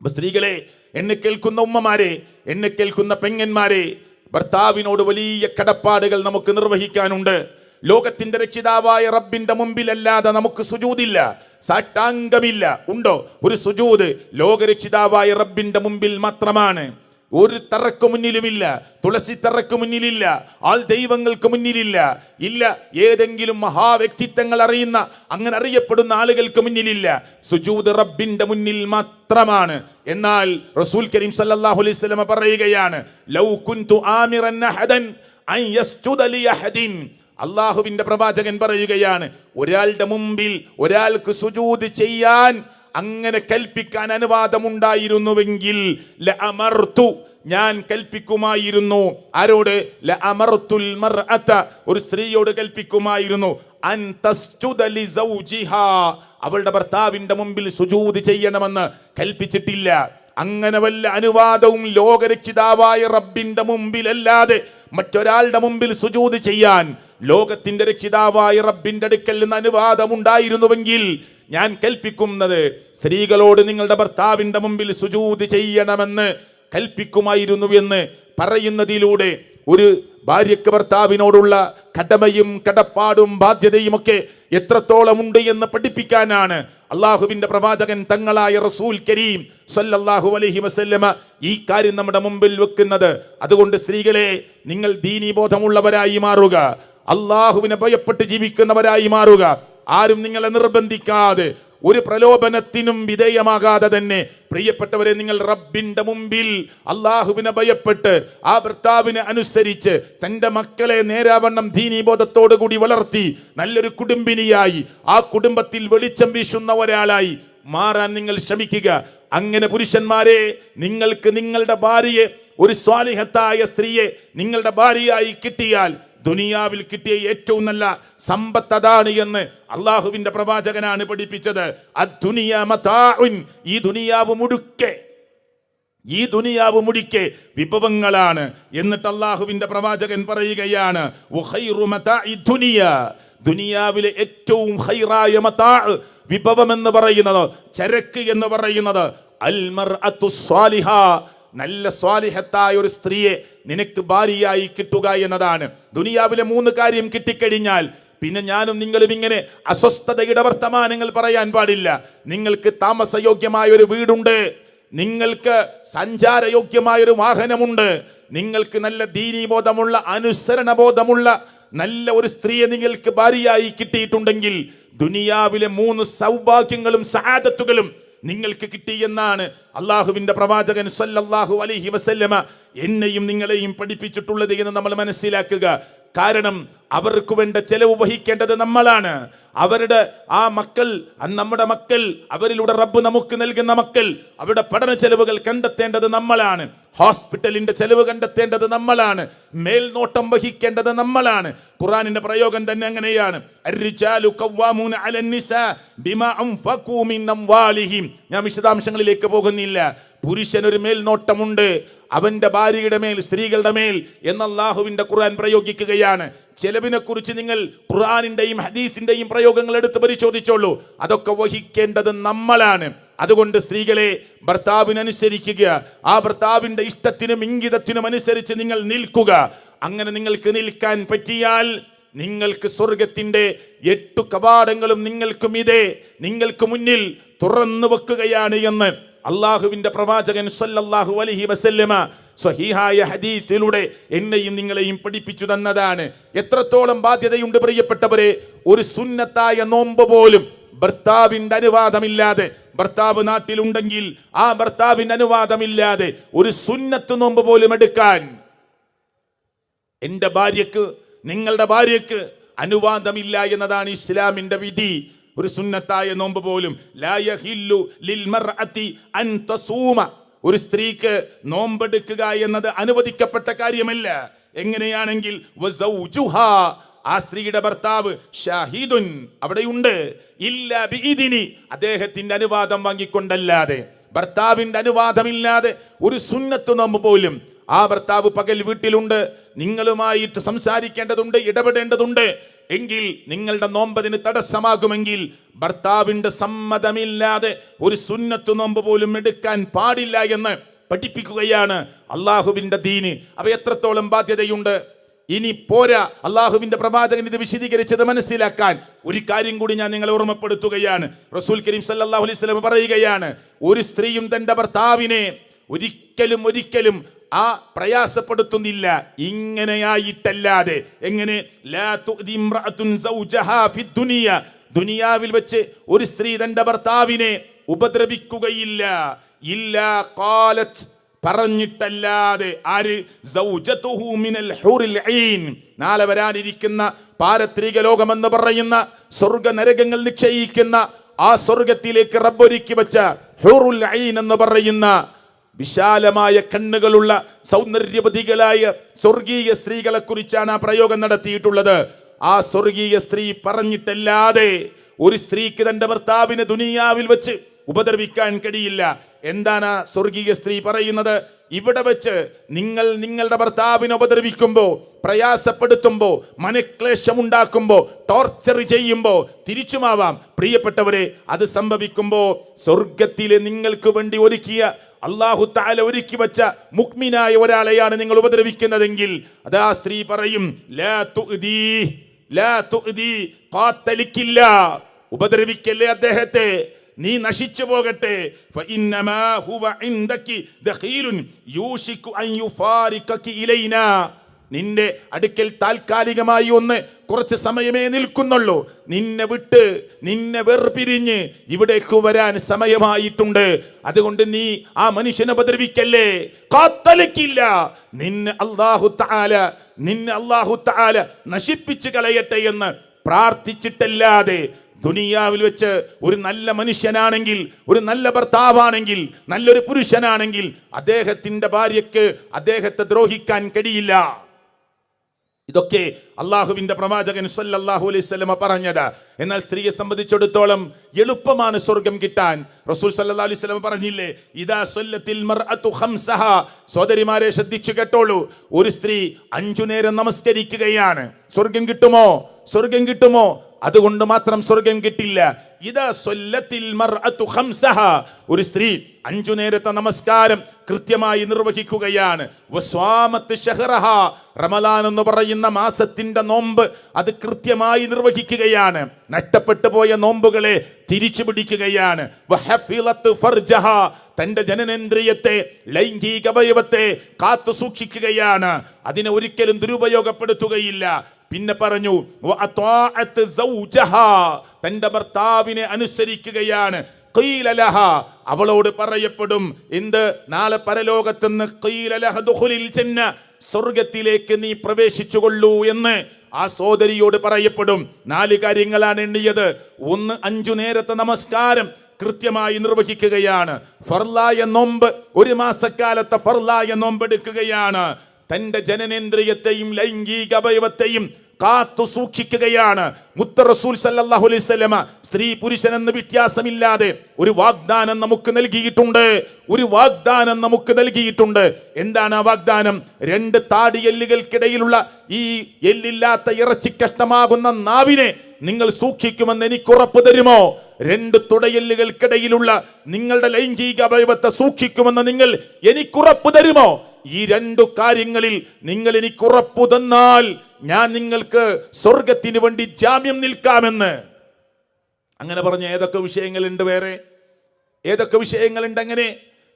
സ്ത്രീകളെ, എന്നെ കേൾക്കുന്ന ഉമ്മമാരെ, എന്നെ കേൾക്കുന്ന പെങ്ങന്മാരെ, ഭർത്താവിനോട് വലിയ കടപ്പാടുകൾ നമുക്ക് നിർവഹിക്കാനുണ്ട്. ലോകത്തിന്റെ രക്ഷിതാവായ റബ്ബിന്റെ മുമ്പിലല്ലാതെ നമുക്ക് സുജൂദില്ല, സാഷ്ടാംഗമില്ല. ഉണ്ടോ ഒരു സുജൂദ്? ലോകരക്ഷിതാവായ റബ്ബിന്റെ മുമ്പിൽ മാത്രമാണ്. ഒരു തറക്ക് മുന്നിലുമില്ല, തുളസി തറക്ക് മുന്നിലില്ല, ആൾ ദൈവങ്ങൾക്ക് മുന്നിലില്ല, ഇല്ല ഏതെങ്കിലും മഹാവ്യക്തിത്വങ്ങൾ അറിയുന്ന, അങ്ങനെ അറിയപ്പെടുന്ന ആളുകൾക്ക് മുന്നിലില്ല. സുജൂദ് റബ്ബിന്റെ മുന്നിൽ മാത്രമാണ്. എന്നാൽ റസൂൽ കരീം സല്ലല്ലാഹു അലൈഹി വസല്ലം പറയുകയാണ്, ലൗ കുൻതു ആമിറൻ അഹദൻ അൻ യസ്ജുദ ലി അഹദിൻ, അള്ളാഹുവിന്റെ പ്രവാചകൻ പറയുകയാണ്, ഒരാളുടെ മുമ്പിൽ ഒരാൾക്ക് സുജൂദ് ചെയ്യാൻ അങ്ങനെ കൽപ്പിക്കാൻ അനുവാദമുണ്ടായിരുന്നുവെങ്കിൽ ലഅമർതു, ഞാൻ കൽപ്പിക്കുമായിരുന്നു. ആരോട്? ലഅമർതുൽ മർഅത, ഒരു സ്ത്രീയോട് കൽപ്പിക്കുമായിരുന്നു. അൻ തസ്ജുദ ലിസൗജിഹാ, അവളുടെ ഭർത്താവിന്റെ മുമ്പിൽ സുജൂദ് ചെയ്യണമെന്ന് കൽപ്പിച്ചിട്ടില്ല. അങ്ങനെ വല്ല അനുവാദവും ലോകരക്ഷിതാവായ റബ്ബിന്റെ മുമ്പിലല്ലാതെ മറ്റൊരാളുടെ മുമ്പിൽ സുജൂദ് ചെയ്യാൻ ലോകത്തിന്റെ രക്ഷിതാവായ റബ്ബിന്റെ അടുക്കൽ നിന്ന് അനുവാദമുണ്ടായിരുന്നുവെങ്കിൽ ഞാൻ കൽപ്പിക്കുന്നത് സ്ത്രീകളോട് നിങ്ങളുടെ ഭർത്താവിന്റെ മുമ്പിൽ സുജൂദ് ചെയ്യണമെന്ന് കൽപ്പിക്കുമായിരുന്നു എന്ന് പറയുന്നതിലൂടെ ഒരു ഭാര്യയ്ക്ക് ഭർത്താവിനോടുള്ള കടമയും കടപ്പാടും ബാധ്യതയും ഒക്കെ എത്രത്തോളം ഉണ്ട് എന്ന് പഠിപ്പിക്കാനാണ് അള്ളാഹുവിന്റെ പ്രവാചകൻ തങ്ങളായ റസൂൽ കരീം സല്ലല്ലാഹു അലൈഹി വസല്ലമ ഈ കാര്യം നമ്മുടെ മുമ്പിൽ വെക്കുന്നത്. അതുകൊണ്ട് സ്ത്രീകളെ, നിങ്ങൾ ദീനീബോധമുള്ളവരായി മാറുക, അള്ളാഹുവിനെ ഭയപ്പെട്ട് ജീവിക്കുന്നവരായി മാറുക. ആരും നിങ്ങളെ നിർബന്ധിക്കാതെ, ഒരു പ്രലോഭനത്തിനും വിധേയമാകാതെ തന്നെ പ്രിയപ്പെട്ടവരെ, നിങ്ങൾ റബ്ബിന്റെ മുമ്പിൽ അള്ളാഹുവിനെ ഭയപ്പെട്ട് ആ ഭർത്താവിനെ അനുസരിച്ച് തൻ്റെ മക്കളെ നേരാവണ്ണം ദീനീബോധത്തോടു കൂടി വളർത്തി നല്ലൊരു കുടുംബിനിയായി ആ കുടുംബത്തിൽ വെളിച്ചം വീശുന്ന ഒരാളായി മാറാൻ നിങ്ങൾ ശ്രമിക്കുക. അങ്ങനെ പുരുഷന്മാരെ, നിങ്ങൾക്ക് നിങ്ങളുടെ ഭാര്യയെ, ഒരു സ്വാലിഹത്തായ സ്ത്രീയെ നിങ്ങളുടെ ഭാര്യയായി കിട്ടിയാൽ ദുനിയാവിൽ കിട്ടിയ ഏറ്റവും നല്ല സമ്പത്ത് അതാണ് എന്ന് അള്ളാഹുവിന്റെ പ്രവാചകനാണ് പഠിപ്പിച്ചത്. അദ്ദുനിയ മതാഉൻ, ഈ ദുനിയാവ് മുടിക്കെ വിഭവങ്ങളാണ്. എന്നിട്ട് അള്ളാഹുവിന്റെ പ്രവാചകൻ പറയുകയാണ്, വഖൈറു മതാഇ ദുനിയ, ദുനിയാവിലെ ഏറ്റവും ഖൈറായ മതാഅ്, വിഭവം എന്ന് പറയുന്നത്, ചരക്ക് എന്ന് പറയുന്നത്, അൽ മർഅത്തു സ്വാലിഹ, നല്ല സ്വാലിഹത്തായ ഒരു സ്ത്രീയെ നിനക്ക് ഭാര്യയായി കിട്ടുക എന്നതാണ്. ദുനിയാവിലെ 3 കാര്യം കിട്ടിക്കഴിഞ്ഞാൽ പിന്നെ ഞാനും നിങ്ങളും ഇങ്ങനെ അസ്വസ്ഥതയുടെ വർത്തമാനങ്ങൾ പറയാൻ പാടില്ല. നിങ്ങൾക്ക് താമസയോഗ്യമായ ഒരു വീടുണ്ട്, നിങ്ങൾക്ക് സഞ്ചാരയോഗ്യമായൊരു വാഹനമുണ്ട്, നിങ്ങൾക്ക് നല്ല ദീനീബോധമുള്ള അനുസരണബോധമുള്ള നല്ല ഒരു സ്ത്രീയെ നിങ്ങൾക്ക് ഭാര്യയായി കിട്ടിയിട്ടുണ്ടെങ്കിൽ ദുനിയാവിലെ 3 സൗഭാഗ്യങ്ങളും സആദത്തുകളും നിങ്ങൾക്ക് കിട്ടി എന്നാണ് അള്ളാഹുവിന്റെ പ്രവാചകൻ സല്ലല്ലാഹു അലൈഹി വസല്ലമ എന്നെയും നിങ്ങളെയും പഠിപ്പിച്ചിട്ടുള്ളത് എന്ന് നമ്മൾ മനസ്സിലാക്കുക. കാരണം അവർക്ക് വേണ്ട ചെലവ് വഹിക്കേണ്ടത് നമ്മളാണ്. അവരുടെ ആ മക്കൾ, നമ്മുടെ മക്കൾ, അവരിലൂടെ റബ്ബ് നമുക്ക് നൽകുന്ന മക്കൾ, അവരുടെ പഠന ചെലവുകൾ കണ്ടെത്തേണ്ടത് നമ്മളാണ്. ഹോസ്പിറ്റലിന്റെ ചെലവ് കണ്ടെത്തേണ്ടത് നമ്മളാണ്. മേൽനോട്ടം വഹിക്കേണ്ടത് നമ്മളാണ്. ഖുർആനിന്റെ പ്രയോഗം തന്നെ അങ്ങനെയാണ്. അർരിജാലു ഖവ്വാമൂന അലന്നിസാ ബിമാ അൻഫഖൂ മിൻ അംവാലിഹിം. ഞാൻ വിശദാംശങ്ങളിലേക്ക് പോകുന്നില്ല. പുരുഷനൊരു മേൽനോട്ടമുണ്ട് അവന്റെ ഭാര്യയുടെ മേൽ, സ്ത്രീകളുടെ മേൽ എന്ന് അല്ലാഹുവിന്റെ ഖുർആൻ പ്രയോഗിക്കുകയാണ്. ചെലവിനെ കുറിച്ച് നിങ്ങൾ ഖുർആനിന്റെയും ഹദീസിന്റെയും പ്രയോഗങ്ങൾ എടുത്ത് പരിശോധിച്ചോളൂ. അതൊക്കെ വഹിക്കേണ്ടത് നമ്മളാണ്. അതുകൊണ്ട് സ്ത്രീകളെ, ഭർത്താവിനനുസരിക്കുക, ആ ഭർത്താവിന്റെ ഇഷ്ടത്തിനും ഇംഗിതത്തിനും അനുസരിച്ച് നിങ്ങൾ നിൽക്കുക. അങ്ങനെ നിങ്ങൾക്ക് നിൽക്കാൻ പറ്റിയാൽ നിങ്ങൾക്ക് സ്വർഗത്തിന്റെ 8 കവാടങ്ങളും നിങ്ങൾക്ക് മുന്നിൽ തുറന്നു വെക്കുകയാണ് എന്ന് അള്ളാഹുവിന്റെ പ്രവാചകൻ സല്ലല്ലാഹു അലൈഹി വസല്ലമ സ്വഹീഹായ ഹദീസിലൂടെ എന്നെയും നിങ്ങളെയും പഠിപ്പിച്ചു തന്നതാണ്. എത്രത്തോളം ബാധ്യതയുണ്ട് പ്രിയപ്പെട്ടവരെ. ഒരു സുന്നത്തായ നോമ്പ് പോലും ഭർത്താവിന്റെ അനുവാദമില്ലാതെ, ഭർത്താവ് നാട്ടിലുണ്ടെങ്കിൽ ആ ഭർത്താവിന്റെ അനുവാദമില്ലാതെ ഒരു സുന്നത്ത് നോമ്പ് പോലും എടുക്കാൻ എൻ്റെ ഭാര്യക്ക്, നിങ്ങളുടെ ഭാര്യക്ക് അനുവാദമില്ല എന്നതാണ് ഇസ്ലാമിന്റെ വിധി. ഒരു സുന്നത്തായ നോമ്പ് പോലും ലാ യഹില്ലു ലിൽ മർഅതി അൻ തസൂമ, ഒരു സ്ത്രീക്ക് നോമ്പെടുക്കുക എന്നത് അനുവദിക്കപ്പെട്ട കാര്യമല്ല. എങ്ങനെയാണെങ്കിൽ വസൗജുഹാ, ആ സ്ത്രീയുടെ ഭർത്താവ് ഷാഹിദുൻ, അവിടെയുണ്ട്, ഇല്ല ബിഇദ്നി, അദ്ദേഹത്തിന്റെ അനുവാദം വാങ്ങിക്കൊണ്ടല്ലാതെ, ഭർത്താവിന്റെ അനുവാദമില്ലാതെ ഒരു സുന്നത്ത് നോമ്പ് പോലും ആ ഭർത്താവ് പകൽ വീട്ടിലുണ്ട്, നിങ്ങളുമായിട്ട് സംസാരിക്കേണ്ടതുണ്ട്, ഇടപെടേണ്ടതുണ്ട് എങ്കിൽ നിങ്ങളുടെ നോമ്പതിന് തടസ്സമാകുമെങ്കിൽ ഭർത്താവിന്റെ സമ്മതമില്ലാതെ ഒരു സുന്നത്ത് നോമ്പ് പോലും എടുക്കാൻ പാടില്ല എന്ന് പഠിപ്പിക്കുകയാണ് അള്ളാഹുവിന്റെ ദീന്. അവ എത്രത്തോളം ബാധ്യതയുണ്ട്. ഇനി പോരാ, അള്ളാഹുവിന്റെ പ്രവാചകൻ ഇത് വിശദീകരിച്ചത് മനസ്സിലാക്കാൻ ഒരു കാര്യം കൂടി ഞാൻ നിങ്ങളെ ഓർമ്മപ്പെടുത്തുകയാണ്. റസൂൽ കരീം സല്ലല്ലാഹു അലൈഹി വസല്ലം പറയുകയാണ്, ഒരു സ്ത്രീയും തന്റെ ഭർത്താവിനെ ഒരിക്കലും ആ പ്രയാസപ്പെടുത്തുന്നില്ല ഇങ്ങനെയായിട്ടല്ലാതെ. എങ്ങനെ? ലാ തുഅദി ഇംറഅത്തുൻ സൗജഹാ ഫിദ്ദുനിയ, ദുനിയാവിൽ വെച്ച് ഒരു സ്ത്രീ തന്റെ ഭർത്താവിനെ ഉപദ്രവിക്കുകയില്ല, ഇല്ലാ ഖാലത്ത്, പറഞ്ഞിട്ടല്ലാതെ. ആര്? സൗജതുഹു മിനൽ ഹൂറിൽ ഐൻ, നാളെ വരാനിരിക്കുന്ന പാരത്രിക ലോകമെന്ന് പറയുന്ന സ്വർഗ നരകങ്ങൾ നിശ്ചയിക്കുന്ന ആ സ്വർഗത്തിലേക്ക് റബ്ബൊരുക്കി വെച്ച ഹൂറുൽ ഐൻ എന്ന് പറയുന്ന വിശാലമായ കണ്ണുകളുള്ള സൗന്ദര്യവതികളായ സ്വർഗീയ സ്ത്രീകളെ കുറിച്ചാണ് ആ പ്രയോഗം നടത്തിയിട്ടുള്ളത്. ആ സ്വർഗീയ സ്ത്രീ പറഞ്ഞിട്ടല്ലാതെ ഒരു സ്ത്രീക്ക് തന്റെ ഭർത്താവിനെ ദുനിയാവിൽ വെച്ച് ഉപദ്രവിക്കാൻ കഴിയില്ല. എന്താണ് ആ സ്വർഗീയ സ്ത്രീ പറയുന്നത്? ഇവിടെ വെച്ച് നിങ്ങൾ നിങ്ങളുടെ ഭർത്താവിനെ ഉപദ്രവിക്കുമ്പോ, പ്രയാസപ്പെടുത്തുമ്പോ, മനക്ലേശം ഉണ്ടാക്കുമ്പോ, ടോർച്ചർ ചെയ്യുമ്പോ, തിരിച്ചുമാവാം പ്രിയപ്പെട്ടവരെ, അത് സംഭവിക്കുമ്പോ സ്വർഗത്തിലെ നിങ്ങൾക്ക് വേണ്ടി ഒരുക്കിയ അല്ലാഹു തആല ഒരുക്കി വെച്ച മുഅ്മിനായ ഒരാളെയാണ് നിങ്ങൾ ഉപദ്രവിക്കുന്നതെങ്കിൽ അതാ സ്ത്രീ പറയും ലാ തുഅ്ദി, ഖാത്തലിക്കില്ല, ഉപദ്രവിക്കല്ലേ അദ്ദേഹത്തെ, നീ നശിച്ചു പോകട്ടെ. ഫഇന്നമാ ഹുവ ഇൻദകി ദഖീലുൻ യൂഷികു അൻ യുഫാരികകി ഇലൈനാ, നിന്റെ അടുക്കൽ താൽക്കാലികമായി ഒന്ന് കുറച്ച് സമയമേ നിൽക്കുന്നുള്ളൂ. നിന്നെ വിട്ട്, നിന്നെ വേർപിരിഞ്ഞ് ഇവിടേക്ക് വരാൻ സമയമായിട്ടുണ്ട്. അതുകൊണ്ട് നീ ആ മനുഷ്യനെ ഉപദ്രവിക്കല്ലേ, ഖാത്തലിക്കില്ല, നിന്നെ അല്ലാഹു തആല നശിപ്പിച്ചു കളയട്ടെ എന്ന് പ്രാർത്ഥിച്ചിട്ടല്ലാതെ ദുനിയാവിൽ വെച്ച് ഒരു നല്ല മനുഷ്യനാണെങ്കിൽ, ഒരു നല്ല ഭർത്താവാണെങ്കിൽ, നല്ലൊരു പുരുഷനാണെങ്കിൽ അദ്ദേഹത്തിന്റെ ഭാര്യയ്ക്ക് അദ്ദേഹത്തെ ദ്രോഹിക്കാൻ കഴിയില്ല. ഇതൊക്കെ അള്ളാഹുവിന്റെ പ്രവാചകൻ സല്ലല്ലാഹു അലൈഹി വസല്ലം പറഞ്ഞത്. എന്നാൽ സ്ത്രീയെ സംബന്ധിച്ചിടത്തോളം എളുപ്പമാണ് സ്വർഗം കിട്ടാൻ. റസൂൽ സല്ലല്ലാഹു അലൈഹി വസല്ലം പറഞ്ഞില്ലേ, ഇദാ സല്ലത്തിൽ മർഅതു ഖംസഹാ, സഹോദരിമാരെ ശ്രദ്ധിച്ചു കേട്ടോളൂ, ഒരു സ്ത്രീ 5 നേരം നമസ്കരിക്കുകയാണ്, സ്വർഗം കിട്ടുമോ? സ്വർഗം കിട്ടുമോ? അതുകൊണ്ട് മാത്രം സ്വർഗം കിട്ടില്ല. ഇദാ സല്ലത്തിൽ മർഅതു ഖംസഹാ, ഒരു സ്ത്രീ 5 നേരത്തെ നമസ്കാരം കൃത്യമായി നിർവഹിക്കുകയാണ്. വസ്വാമത്ത് ശഹ്റഹാ, റമളാൻ എന്ന് പറയുന്ന മാസത്തിന്റെ നോമ്പ് അത് കൃത്യമായി നിർവഹിക്കുകയാണ്. നഷ്ടപ്പെട്ടു പോയ നോമ്പുകളെ തിരിച്ചു പിടിക്കുകയാണ്. വഹഫിളത്ത് ഫർജഹാ, തന്റെ ജനനേന്ദ്രിയത്തെ, ലൈംഗിക അവയവത്തെ കാത്തു സൂക്ഷിക്കുകയാണ്, അതിനെ ഒരിക്കലും ദുരുപയോഗപ്പെടുത്തുകയില്ല. പിന്നെ പറഞ്ഞു വഅത്വാഅത്ത് സൗജഹാ, തന്റെ ഭർത്താവിനെ അനുസരിക്കുകയാണ്. ഖീല ലഹാ, അവളോട് പറയപ്പെടും എന്ത്? നാളെ പരലോകത്തുനിന്ന് ഖീല ലഹ ദുഖുലിൽ ജന്ന, സ്വർഗത്തിലേക്ക് നീ പ്രവേശിച്ചുകൊള്ളൂ എന്ന് ആ സഹോദരിയോട് പറയപ്പെടും. 4 കാര്യങ്ങളാണ് എണ്ണിയത്. 1, 5 നേരത്തെ നമസ്കാരം കൃത്യമായി നിർവഹിക്കുകയാണ്. ഫർലായ നോമ്പ്, 1 മാസക്കാലത്തെ ഫർലായ നോമ്പ് എടുക്കുകയാണ്. തന്റെ ജനനേന്ദ്രിയത്തെയും ലൈംഗിക അവയവത്തെയും കാത്തു സൂക്ഷിക്കുകയാണ്. മുത്ത റസൂൽ സല്ലല്ലാഹു അലൈഹി വസല്ലമ സ്ത്രീ പുരുഷൻ എന്ന വ്യത്യാസമില്ലാതെ ഒരു വാഗ്ദാനം നമുക്ക് നൽകിയിട്ടുണ്ട്. ഒരു വാഗ്ദാനം നമുക്ക് നൽകിയിട്ടുണ്ട്. എന്താണ് ആ വാഗ്ദാനം? 2 താടിയെല്ലുകൾക്കിടയിലുള്ള ഈ എല്ലില്ലാത്ത ഇറച്ചി കഷ്ണമാകുന്ന നാവിനെ നിങ്ങൾ സൂക്ഷിക്കുമെന്ന് എനിക്ക് ഉറപ്പ് തരുമോ? 2 തുടയെല്ലുകൾക്കിടയിലുള്ള നിങ്ങളുടെ ലൈംഗിക അവയവത്തെ സൂക്ഷിക്കുമെന്ന് നിങ്ങൾ എനിക്ക് ഉറപ്പ് തരുമോ? ഈ 2 കാര്യങ്ങളിൽ നിങ്ങൾ എനിക്ക് ഉറപ്പു തന്നാൽ ഞാൻ നിങ്ങൾക്ക് സ്വർഗത്തിന് വേണ്ടി ജാമ്യം നിൽക്കാമെന്ന്. അങ്ങനെ പറഞ്ഞ ഏതൊക്കെ വിഷയങ്ങളുണ്ട്? വേറെ ഏതൊക്കെ വിഷയങ്ങളുണ്ട്? അങ്ങനെ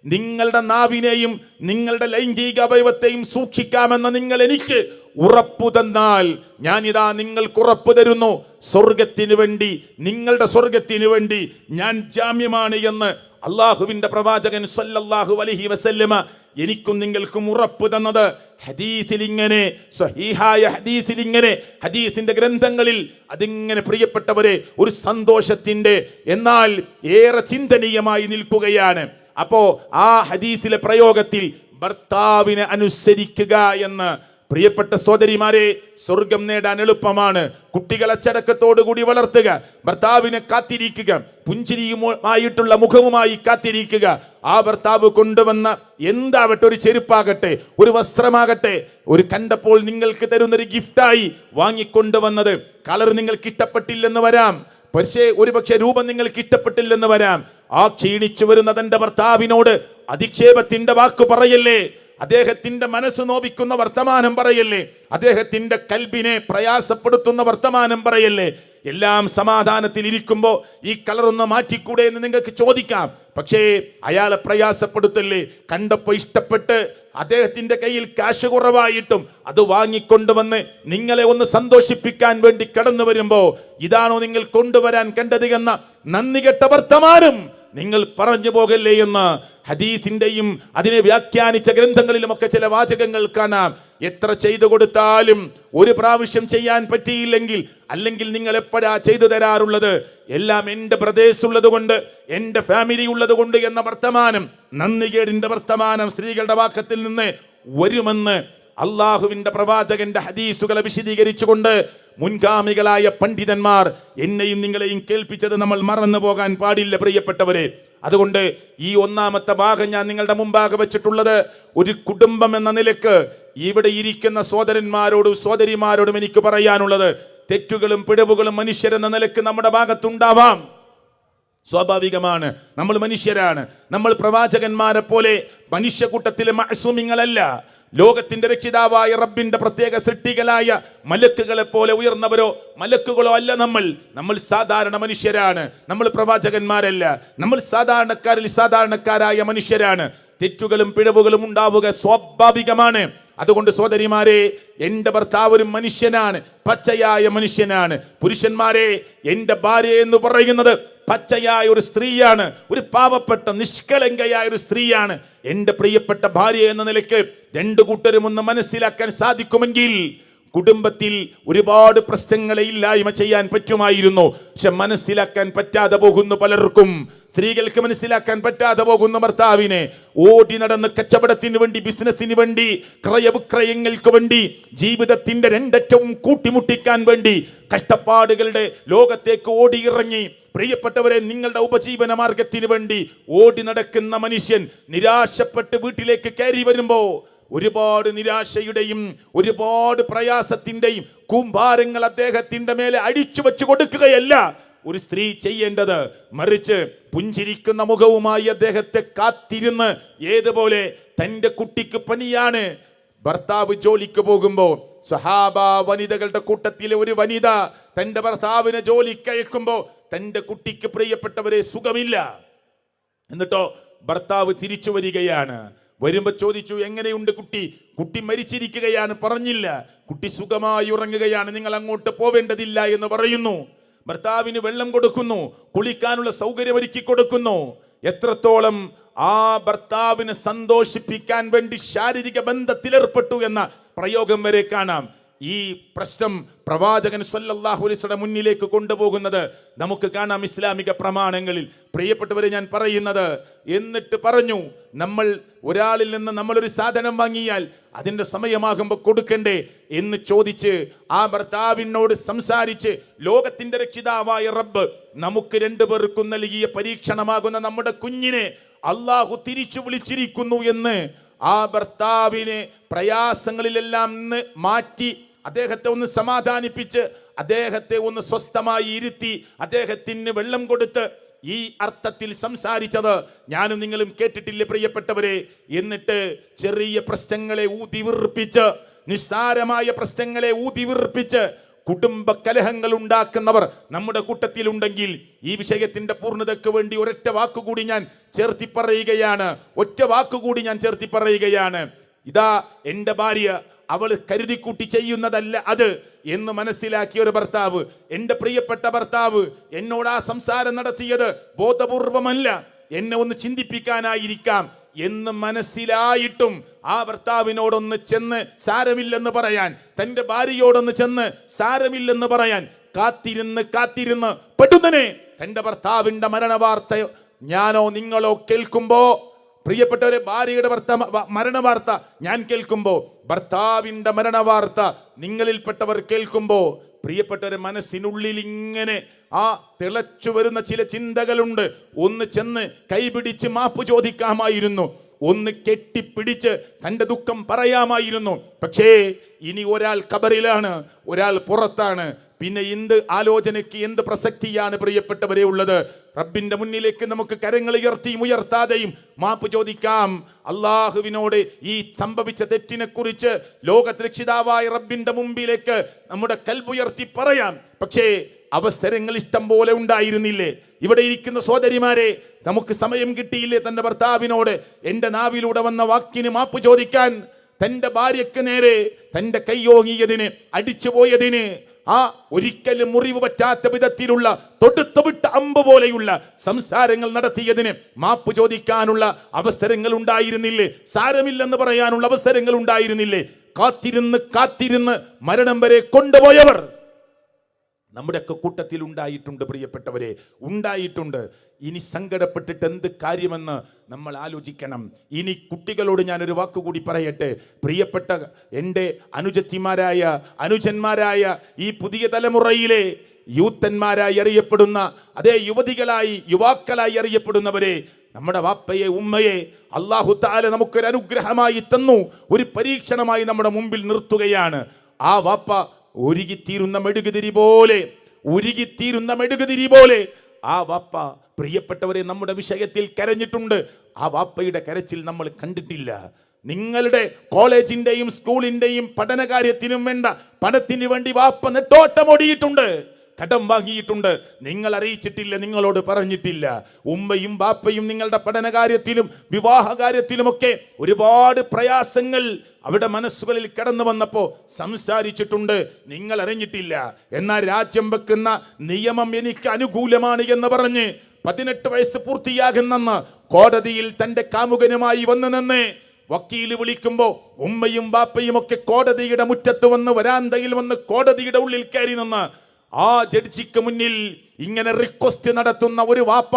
നിങ്ങളുടെ നാവിനെയും നിങ്ങളുടെ ലൈംഗിക അവയവത്തെയും സൂക്ഷിക്കാമെന്ന് നിങ്ങൾ എനിക്ക് ഉറപ്പു തന്നാൽ ഞാനിതാ നിങ്ങൾക്ക് ഉറപ്പു തരുന്നു, സ്വർഗത്തിന് വേണ്ടി, നിങ്ങളുടെ സ്വർഗത്തിന് വേണ്ടി ഞാൻ ജാമ്യമാണ് എന്ന് അള്ളാഹുവിന്റെ പ്രവാചകൻ സല്ലല്ലാഹു അലൈഹി വസല്ലമ എനിക്കും നിങ്ങൾക്കും ഉറപ്പ് തന്നത്. ഹദീസിൽ ഇങ്ങനെ, സ്വഹീഹായ ഹദീസിൽ ഇങ്ങനെ, ഹദീസിന്റെ ഗ്രന്ഥങ്ങളിൽ അതിങ്ങനെ പ്രിയപ്പെട്ടവരെ ഒരു സന്തോഷത്തിന്റെ, എന്നാൽ ഏറെ ചിന്തനീയമായി നിൽക്കുകയാണ്. അപ്പോ ആ ഹദീസിലെ പ്രയോഗത്തിൽ ഭർത്താവിനെ അനുസരിക്കുക എന്ന്, പ്രിയപ്പെട്ട സഹോദരിമാരെ, സ്വർഗം നേടാൻ എളുപ്പമാണ്. കുട്ടികളെ അച്ചടക്കത്തോടുകൂടി വളർത്തുക, ഭർത്താവിനെ കാത്തിരിക്കുക, പുഞ്ചിരിയുമായിട്ടുള്ള മുഖവുമായി കാത്തിരിക്കുക. ആ ഭർത്താവ് കൊണ്ടുവന്ന എന്താവട്ടെ, ഒരു ചെരുപ്പാകട്ടെ, ഒരു വസ്ത്രമാകട്ടെ, ഒരു കണ്ടപ്പോൾ നിങ്ങൾക്ക് തരുന്നൊരു ഗിഫ്റ്റായി വാങ്ങിക്കൊണ്ടുവന്നത് കളർ നിങ്ങൾക്ക് ഇഷ്ടപ്പെട്ടില്ലെന്ന് വരാം, ഒരുപക്ഷെ രൂപം നിങ്ങൾക്ക് ഇഷ്ടപ്പെട്ടില്ലെന്ന് വരാം. ആ ക്ഷീണിച്ചു വരുന്ന തന്റെ ഭർത്താവിനോട് അധിക്ഷേപത്തിന്റെ വാക്ക് പറയല്ലേ, അദ്ദേഹത്തിന്റെ മനസ്സ് നോവിക്കുന്ന വർത്തമാനം പറയല്ലേ, അദ്ദേഹത്തിന്റെ കൽബിനെ പ്രയാസപ്പെടുത്തുന്ന വർത്തമാനം പറയല്ലേ. എല്ലാം സമാധാനത്തിൽ ഇരിക്കുമ്പോ ഈ കളർ ഒന്ന് മാറ്റിക്കൂടെ എന്ന് നിങ്ങൾക്ക് ചോദിക്കാം. പക്ഷേ അയാളെ പ്രയാസപ്പെടുത്തല്ലേ. കണ്ടപ്പോ ഇഷ്ടപ്പെട്ട് അദ്ദേഹത്തിന്റെ കയ്യിൽ കാശ് കുറവായിട്ടും അത് വാങ്ങിക്കൊണ്ടുവന്ന് നിങ്ങളെ ഒന്ന് സന്തോഷിപ്പിക്കാൻ വേണ്ടി കടന്നു വരുമ്പോ ഇതാണോ നിങ്ങൾ കൊണ്ടുവരാൻ കണ്ടത് എന്ന നന്ദികെട്ട വർത്തമാനം നിങ്ങൾ പറഞ്ഞു പോകല്ലേ എന്ന് ഹദീസിന്റെയും അതിനെ വ്യാഖ്യാനിച്ച ഗ്രന്ഥങ്ങളിലുമൊക്കെ ചില വാചകങ്ങൾ കാണാം. എത്ര ചെയ്തു കൊടുത്താലും ഒരു പ്രാവശ്യം ചെയ്യാൻ പറ്റിയില്ലെങ്കിൽ, അല്ലെങ്കിൽ നിങ്ങൾ എപ്പോഴാ ചെയ്തു തരാറുള്ളത്? എല്ലാം എൻ്റെ ബ്രദേഴ്സ് ഉള്ളത് കൊണ്ട്, എൻ്റെ ഫാമിലി ഉള്ളത് കൊണ്ട് എന്ന വർത്തമാനം, നന്ദികേടിന്റെ വർത്തമാനം സ്ത്രീകളുടെ വാക്കത്തിൽ നിന്ന് വരുമെന്ന് അള്ളാഹുവിന്റെ പ്രവാചകന്റെ ഹദീസുകളെ വിശദീകരിച്ചുകൊണ്ട് മുൻഗാമികളായ പണ്ഡിതന്മാർ എന്നെയും നിങ്ങളെയും കേൾപ്പിച്ചത് നമ്മൾ മറന്നു പോകാൻ പാടില്ല പ്രിയപ്പെട്ടവരെ. അതുകൊണ്ട് ഈ ഒന്നാമത്തെ ഭാഗം ഞാൻ നിങ്ങളുടെ മുമ്പാകെ വെച്ചിട്ടുള്ളത്, ഒരു കുടുംബം എന്ന നിലക്ക് ഇവിടെ ഇരിക്കുന്ന സഹോദരന്മാരോടും സഹോദരിമാരോടും എനിക്ക് പറയാനുള്ളത്, തെറ്റുകളും പിഴവുകളും മനുഷ്യരെന്ന നിലക്ക് നമ്മുടെ ഭാഗത്തുണ്ടാവാം, സ്വാഭാവികമാണ്. നമ്മൾ മനുഷ്യരാണ്. നമ്മൾ പ്രവാചകന്മാരെ പോലെ മനുഷ്യക്കൂട്ടത്തിലെ മഅ്സൂമിങ്ങളല്ല. ലോകത്തിന്റെ രക്ഷിതാവായ റബ്ബിന്റെ പ്രത്യേക സൃഷ്ടികളായ മലക്കുകളെ പോലെ ഉയർന്നവരോ മലക്കുകളോ അല്ല. നമ്മൾ സാധാരണ മനുഷ്യരാണ്. നമ്മൾ പ്രവാചകന്മാരല്ല. നമ്മൾ സാധാരണക്കാരിൽ സാധാരണക്കാരായ മനുഷ്യരാണ്. തെറ്റുകളും പിഴവുകളും ഉണ്ടാവുക സ്വാഭാവികമാണ്. അതുകൊണ്ട് സഹോദരിമാരെ, എൻ്റെ ഭർത്താവ് ഒരു മനുഷ്യനാണ്, പച്ചയായ മനുഷ്യനാണ്. പുരുഷന്മാരെ, എൻ്റെ ഭാര്യ എന്ന് പറയുന്നത് പച്ചയായ ഒരു സ്ത്രീയാണ്, ഒരു പാവപ്പെട്ട നിഷ്കളങ്കയായ ഒരു സ്ത്രീയാണ്. എൻ്റെ പ്രിയപ്പെട്ട ഭാര്യ എന്ന നിലയ്ക്ക് രണ്ടു കൂട്ടരും ഒന്ന് മനസ്സിലാക്കാൻ സാധിക്കുമെങ്കിൽ കുടുംബത്തിൽ ഒരുപാട് പ്രശ്നങ്ങളെ ഇല്ലായ്മ ചെയ്യാൻ പറ്റുമായിരുന്നു. പക്ഷെ മനസ്സിലാക്കാൻ പറ്റാതെ പോകുന്നു പലർക്കും. സ്ത്രീകൾക്ക് മനസ്സിലാക്കാൻ പറ്റാതെ പോകുന്ന ഭർത്താവിനെ ഓടി നടന്ന് കച്ചവടത്തിന് വേണ്ടി, ബിസിനസിന് വേണ്ടി, ക്രയവിക്രയങ്ങൾക്ക് വേണ്ടി, ജീവിതത്തിന്റെ രണ്ടറ്റവും കൂട്ടിമുട്ടിക്കാൻ വേണ്ടി കഷ്ടപ്പാടുകളുടെ ലോകത്തേക്ക് ഓടിയിറങ്ങി പ്രിയപ്പെട്ടവരെ, നിങ്ങളുടെ ഉപജീവന മാർഗത്തിന് വേണ്ടി ഓടി നടക്കുന്ന മനുഷ്യൻ നിരാശപ്പെട്ട് വീട്ടിലേക്ക് കയറി വരുമ്പോ ഒരുപാട് നിരാശയുടെയും ഒരുപാട് പ്രയാസത്തിന്റെയും കൂമ്പാരങ്ങൾ അദ്ദേഹത്തിന്റെ മേലെ അടിച്ചു വെച്ചു കൊടുക്കുകയല്ല ഒരു സ്ത്രീ ചെയ്യേണ്ടത്. മറിച്ച് പുഞ്ചിരിക്കുന്ന മുഖവുമായി അദ്ദേഹത്തെ കാത്തിരുന്ന്, ഏതുപോലെ തന്റെ കുട്ടിക്ക് പനിയാണ്, ഭർത്താവ് ജോലിക്ക് പോകുമ്പോ സ്വഹാബ വനിതകളുടെ കൂട്ടത്തിലെ ഒരു വനിത തന്റെ ഭർത്താവിനെ ജോലിക്ക് അയക്കുമ്പോ തന്റെ കുട്ടിക്ക് പ്രിയപ്പെട്ടവരെ സുഖമില്ല. എന്നിട്ടോ ഭർത്താവ് തിരിച്ചു വരികയാണ്. വരുമ്പോ ചോദിച്ചു, എങ്ങനെയുണ്ട് കുട്ടി? കുട്ടി മരിച്ചിരിക്കുകയാണ്, പറഞ്ഞില്ല. കുട്ടി സുഖമായി ഉറങ്ങുകയാണ്, നിങ്ങൾ അങ്ങോട്ട് പോവേണ്ടതില്ല എന്ന് പറയുന്നു. ഭർത്താവിന് വെള്ളം കൊടുക്കുന്നു, കുളിക്കാനുള്ള സൗകര്യം ഒരുക്കി കൊടുക്കുന്നു. എത്രത്തോളം ആ ഭർത്താവിനെ സന്തോഷിപ്പിക്കാൻ വേണ്ടി ശാരീരിക ബന്ധത്തിലേർപ്പെട്ടു എന്ന പ്രയോഗം വരെ കാണാം. ഈ പ്രശ്നം പ്രവാചകൻ സല്ലല്ലാഹു അലൈഹി വസല്ലം മുന്നിലേക്ക് കൊണ്ടുപോകുന്നത് നമുക്ക് കാണാം ഇസ്ലാമിക പ്രമാണങ്ങളിൽ. പ്രിയപ്പെട്ടവരെ, ഞാൻ പറയുന്നത്, എന്നിട്ട് പറഞ്ഞു, നമ്മൾ ഒരാളിൽ നിന്ന് നമ്മളൊരു സാധനം വാങ്ങിയാൽ അതിൻ്റെ സമയമാകുമ്പോൾ കൊടുക്കണ്ടേ എന്ന് ചോദിച്ച് ആ ഭർത്താവിനോട് സംസാരിച്ച് ലോകത്തിന്റെ രക്ഷിതാവായ റബ്ബ് നമുക്ക് രണ്ടുപേർക്കും നൽകിയ പരീക്ഷണമാകുന്ന നമ്മുടെ കുഞ്ഞിനെ അള്ളാഹു തിരിച്ചു വിളിച്ചിരിക്കുന്നു എന്ന് ആ ഭർത്താവിനെ പ്രയാസങ്ങളിലെല്ലാം നിന്ന് മാറ്റി അദ്ദേഹത്തെ ഒന്ന് സമാധാനിപ്പിച്ച് അദ്ദേഹത്തെ ഒന്ന് സ്വസ്ഥമായി ഇരുത്തി അദ്ദേഹത്തിന് വെള്ളം കൊടുത്ത് ഈ അർത്ഥത്തിൽ സംസാരിച്ചത് ഞാനും നിങ്ങളും കേട്ടിട്ടില്ലേ പ്രിയപ്പെട്ടവരെ? എന്നിട്ട് ചെറിയ പ്രശ്നങ്ങളെ ഊതിവിർപ്പിച്ച്, നിസ്സാരമായ പ്രശ്നങ്ങളെ ഊതിവിർപ്പിച്ച് കുടുംബ കലഹങ്ങൾ ഉണ്ടാക്കുന്നവർ നമ്മുടെ കൂട്ടത്തിലുണ്ടെങ്കിൽ ഈ വിഷയത്തിന്റെ പൂർണ്ണതയ്ക്ക് വേണ്ടി ഒരൊറ്റ വാക്കുകൂടി ഞാൻ ചേർത്തി പറയുകയാണ്. ഇതാ എൻ്റെ ഭാര്യ, അവൾ കരുതിക്കൂട്ടി ചെയ്യുന്നതല്ല അത് എന്ന് മനസ്സിലാക്കിയ ഒരു ഭർത്താവ്, എൻ്റെ പ്രിയപ്പെട്ട ഭർത്താവ് എന്നോട് ആ സംസാരം നടത്തിയത് ബോധപൂർവമല്ല, എന്നെ ഒന്ന് ചിന്തിപ്പിക്കാനായിരിക്കാം എന്ന് മനസ്സിലായിട്ടും ആ ഭർത്താവിനോടൊന്ന് ചെന്ന് സാരമില്ലെന്ന് പറയാൻ, തൻ്റെ ഭാര്യയോടൊന്ന് ചെന്ന് സാരമില്ലെന്ന് പറയാൻ കാത്തിരുന്ന് പെട്ടെന്ന് തൻ്റെ ഭർത്താവിൻ്റെ മരണവാർത്ത ഞാനോ നിങ്ങളോ കേൾക്കുമ്പോ, പ്രിയപ്പെട്ടവരെ, ഭാര്യയുടെ മരണവാർത്ത ഞാൻ കേൾക്കുമ്പോ, ഭർത്താവിൻ്റെ മരണവാർത്ത നിങ്ങളിൽപ്പെട്ടവർ കേൾക്കുമ്പോ, പ്രിയപ്പെട്ടവരെ, മനസ്സിനുള്ളിൽ ഇങ്ങനെ ആ തിളച്ചു വരുന്ന ചില ചിന്തകളുണ്ട്. ഒന്ന് ചെന്ന് കൈപിടിച്ച് മാപ്പ് ചോദിക്കാമായിരുന്നു, ഒന്ന് കെട്ടിപ്പിടിച്ച് തൻ്റെ ദുഃഖം പറയാമായിരുന്നു. പക്ഷേ ഇനി ഒരാൾ ഖബറിലാണ്, ഒരാൾ പുറത്താണ്. പിന്നെ എന്ത് ആലോചനയ്ക്ക്, എന്ത് പ്രസക്തിയാണ് പ്രിയപ്പെട്ടവരെ ഉള്ളത്? റബ്ബിന്റെ മുന്നിലേക്ക് നമുക്ക് കരങ്ങൾ ഉയർത്തിയും ഉയർത്താതെയും മാപ്പ് ചോദിക്കാം. അള്ളാഹുവിനോട് ഈ സംഭവിച്ച തെറ്റിനെ കുറിച്ച് ലോകരക്ഷിതാവായ റബ്ബിന്റെ മുമ്പിലേക്ക് നമ്മുടെ കൽബുയർത്തി പറയാം. പക്ഷേ അവസരങ്ങൾ ഇഷ്ടം പോലെ ഉണ്ടായിരുന്നില്ലേ? ഇവിടെ ഇരിക്കുന്ന സഹോദരിമാരെ, നമുക്ക് സമയം കിട്ടിയില്ലേ തന്റെ ഭർത്താവിനോട് എൻ്റെ നാവിലൂടെ വന്ന വാക്കിന് മാപ്പ് ചോദിക്കാൻ? തൻ്റെ ഭാര്യയ്ക്ക് നേരെ തൻ്റെ കൈയോങ്ങിയതിന്, അടിച്ചുപോയതിന്, ആ ഒരിക്കലും മുറിവ് പറ്റാത്ത വിധത്തിലുള്ള തൊടുത്തുവിട്ട അമ്പ് പോലെയുള്ള സംസാരങ്ങൾ നടത്തിയതിന് മാപ്പ് ചോദിക്കാനുള്ള അവസരങ്ങൾ ഉണ്ടായിരുന്നില്ലേ? സാരമില്ലെന്ന് പറയാനുള്ള അവസരങ്ങൾ ഉണ്ടായിരുന്നില്ലേ? കാത്തിരുന്ന് കാത്തിരുന്ന് മരണം വരെ കൊണ്ടുപോയവർ നമ്മുടെയൊക്കെ കൂട്ടത്തിൽ ഉണ്ടായിട്ടുണ്ട്. പ്രിയപ്പെട്ടവരെ, ഉണ്ടായിട്ടുണ്ട്. ഇനി സങ്കടപ്പെട്ടിട്ട് എന്ത് കാര്യമെന്ന് നമ്മൾ ആലോചിക്കണം. ഇനി കുട്ടികളോട് ഞാനൊരു വാക്കുകൂടി പറയട്ടെ. പ്രിയപ്പെട്ട എൻ്റെ അനുജത്തിമാരായ അനുജന്മാരായ ഈ പുതിയ തലമുറയിലെ യൂത്തന്മാരായി അറിയപ്പെടുന്ന, അതേ യുവതികളായി യുവാക്കളായി അറിയപ്പെടുന്നവരെ, നമ്മുടെ വാപ്പയെ ഉമ്മയെ അല്ലാഹു തആല നമുക്കൊരു അനുഗ്രഹമായി തന്നു, ഒരു പരീക്ഷണമായി നമ്മുടെ മുമ്പിൽ നിർത്തുകയാണ്. ആ വാപ്പ ഉരുകിത്തീരുന്ന മെഴുകുതിരി പോലെ ആ വാപ്പ, പ്രിയപ്പെട്ടവരെ, നമ്മുടെ വിഷയത്തിൽ കരഞ്ഞിട്ടുണ്ട്. ആ വാപ്പയുടെ കരച്ചിൽ നമ്മൾ കണ്ടിട്ടില്ല. നിങ്ങളുടെ കോളേജിന്റെയും സ്കൂളിന്റെയും പഠനകാര്യത്തിനും വേണ്ട പണത്തിന് വേണ്ടി വാപ്പ നെട്ടോട്ടമോടിയിട്ടുണ്ട്, കടം വാങ്ങിയിട്ടുണ്ട്. നിങ്ങൾ അറിയിച്ചിട്ടില്ല, നിങ്ങളോട് പറഞ്ഞിട്ടില്ല. ഉമ്മയും ബാപ്പയും നിങ്ങളുടെ പഠനകാര്യത്തിലും വിവാഹ കാര്യത്തിലുമൊക്കെ ഒരുപാട് പ്രയാസങ്ങൾ അവിടെ മനസ്സുകളിൽ കടന്നു വന്നപ്പോൾ സംസാരിച്ചിട്ടുണ്ട്, നിങ്ങൾ അറിഞ്ഞിട്ടില്ല. എന്നാൽ രാജ്യം വെക്കുന്ന നിയമം എനിക്ക് അനുകൂലമാണ് എന്ന് പറഞ്ഞ് 18 വയസ്സ് പൂർത്തിയാകുന്നെന്ന് കോടതിയിൽ തന്റെ കാമുകനുമായി വന്നു നിന്ന് വക്കീല് വിളിക്കുമ്പോ ഉമ്മയും ബാപ്പയും ഒക്കെ കോടതിയുടെ മുറ്റത്ത് വന്ന് വരാന്തയിൽ വന്ന് കോടതിയുടെ ഉള്ളിൽ കയറി നിന്ന് ആ ജഡ്ജിക്ക് മുന്നിൽ ഇങ്ങനെ റിക്വസ്റ്റ് നടത്തുന്ന ഒരു വാപ്പ,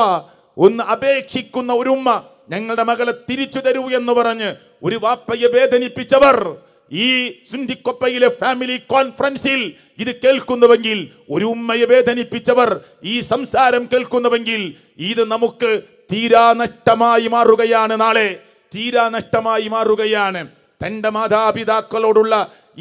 ഒന്ന് അപേക്ഷിക്കുന്ന ഒരു ഉമ്മ, ഞങ്ങളുടെ മകളെ തിരിച്ചു തരൂ എന്ന് പറഞ്ഞ് ഒരു വാപ്പയെ വേദനിപ്പിച്ചവർ ഈ സുന്ദിക്കൊപ്പയിലെ ഫാമിലി കോൺഫറൻസിൽ ഇത് കേൾക്കുന്നുവെങ്കിൽ, ഒരു ഉമ്മയെ വേദനിപ്പിച്ചവർ ഈ സംസാരം കേൾക്കുന്നുവെങ്കിൽ, ഇത് നമുക്ക് തീരാനഷ്ടമായി മാറുകയാണ്. നാളെ തീരാനഷ്ടമായി മാറുകയാണ്. തന്റെ മാതാപിതാക്കളോടുള്ള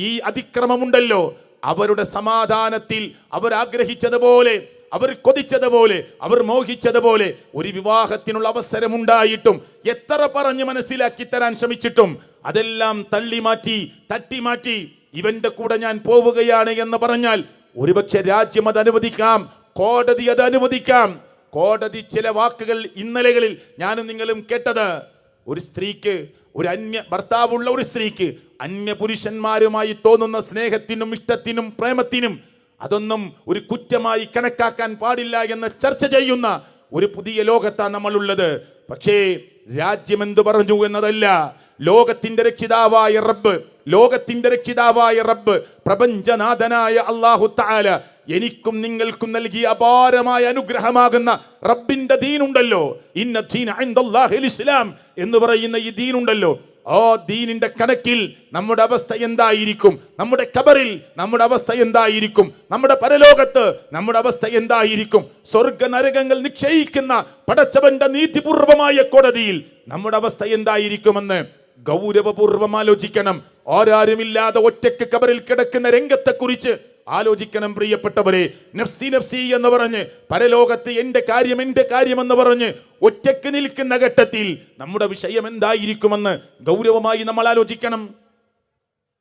ഈ അതിക്രമമുണ്ടല്ലോ, അവരുടെ സമാധാനത്തിൽ അവർ ആഗ്രഹിച്ചതുപോലെ, അവർ കൊതിച്ചതുപോലെ, അവർ മോഹിച്ചതുപോലെ ഒരു വിവാഹത്തിനുള്ള അവസരമുണ്ടായിട്ടും എത്ര പറഞ്ഞ് മനസ്സിലാക്കി തരാൻ ശ്രമിച്ചിട്ടും അതെല്ലാം തട്ടിമാറ്റി ഇവന്റെ കൂടെ ഞാൻ പോവുകയാണ് എന്ന് പറഞ്ഞാൽ ഒരുപക്ഷെ രാജ്യം അത് അനുവദിക്കാം, കോടതി അത് അനുവദിക്കാം. കോടതി ചില വാക്കുകൾ ഇന്നലകളിൽ ഞാനും നിങ്ങളും കേട്ടത്, ഒരു സ്ത്രീക്ക്, ഒരു അന്യ ഭർത്താവുള്ള ഒരു സ്ത്രീക്ക് അന്യ പുരുഷന്മാരുമായി തോന്നുന്ന സ്നേഹത്തിനും ഇഷ്ടത്തിനും പ്രേമത്തിനും അതൊന്നും ഒരു കുറ്റമായി കണക്കാക്കാൻ പാടില്ല എന്ന് ചർച്ച ചെയ്യുന്ന ഒരു പുതിയ ലോകത്താണ് നമ്മളുള്ളത്. പക്ഷേ രാജ്യം എന്തു പറഞ്ഞു എന്നതല്ല, ലോകത്തിന്റെ രക്ഷിതാവായ റബ്ബ് പ്രപഞ്ചനാഥനായ അല്ലാഹു തആല എനിക്കും നിങ്ങൾക്കും നൽകിയ അപാരമായ അനുഗ്രഹമാകുന്ന റബ്ബിന്റെ ദീനുണ്ടല്ലോ, ഇന്ന ദീന ഇൻദല്ലാഹിൽ ഇസ്ലാം എന്ന് പറയുന്ന ഈ ദീനുണ്ടല്ലോ, ആ ദീനിന്റെ കണക്കിൽ നമ്മുടെ അവസ്ഥ എന്തായിരിക്കും, നമ്മുടെ ഖബറിൽ നമ്മുടെ അവസ്ഥ എന്തായിരിക്കും, നമ്മുടെ പരലോകത്ത് നമ്മുടെ അവസ്ഥ എന്തായിരിക്കും, സ്വർഗ നരകങ്ങൾ നിശ്ചയിക്കുന്ന പടച്ചവന്റെ നീതിപൂർവമായ കോടതിയിൽ നമ്മുടെ അവസ്ഥ എന്തായിരിക്കുമെന്ന് ഗൗരവപൂർവം ആലോചിക്കണം. ആരാരുമില്ലാതെ ഒറ്റയ്ക്ക് ഖബറിൽ കിടക്കുന്ന രംഗത്തെക്കുറിച്ച് ആലോചിക്കണം. പ്രിയപ്പെട്ടവരെ, നഫ്സി നഫ്സി എന്ന് പറഞ്ഞ് പരലോകത്ത് എന്റെ കാര്യം എന്ന് പറഞ്ഞ് ഒറ്റയ്ക്ക് നിൽക്കുന്ന ഘട്ടത്തിൽ നമ്മുടെ വിഷയം എന്തായിരിക്കുമെന്ന് ഗൗരവമായി നമ്മൾ ആലോചിക്കണം.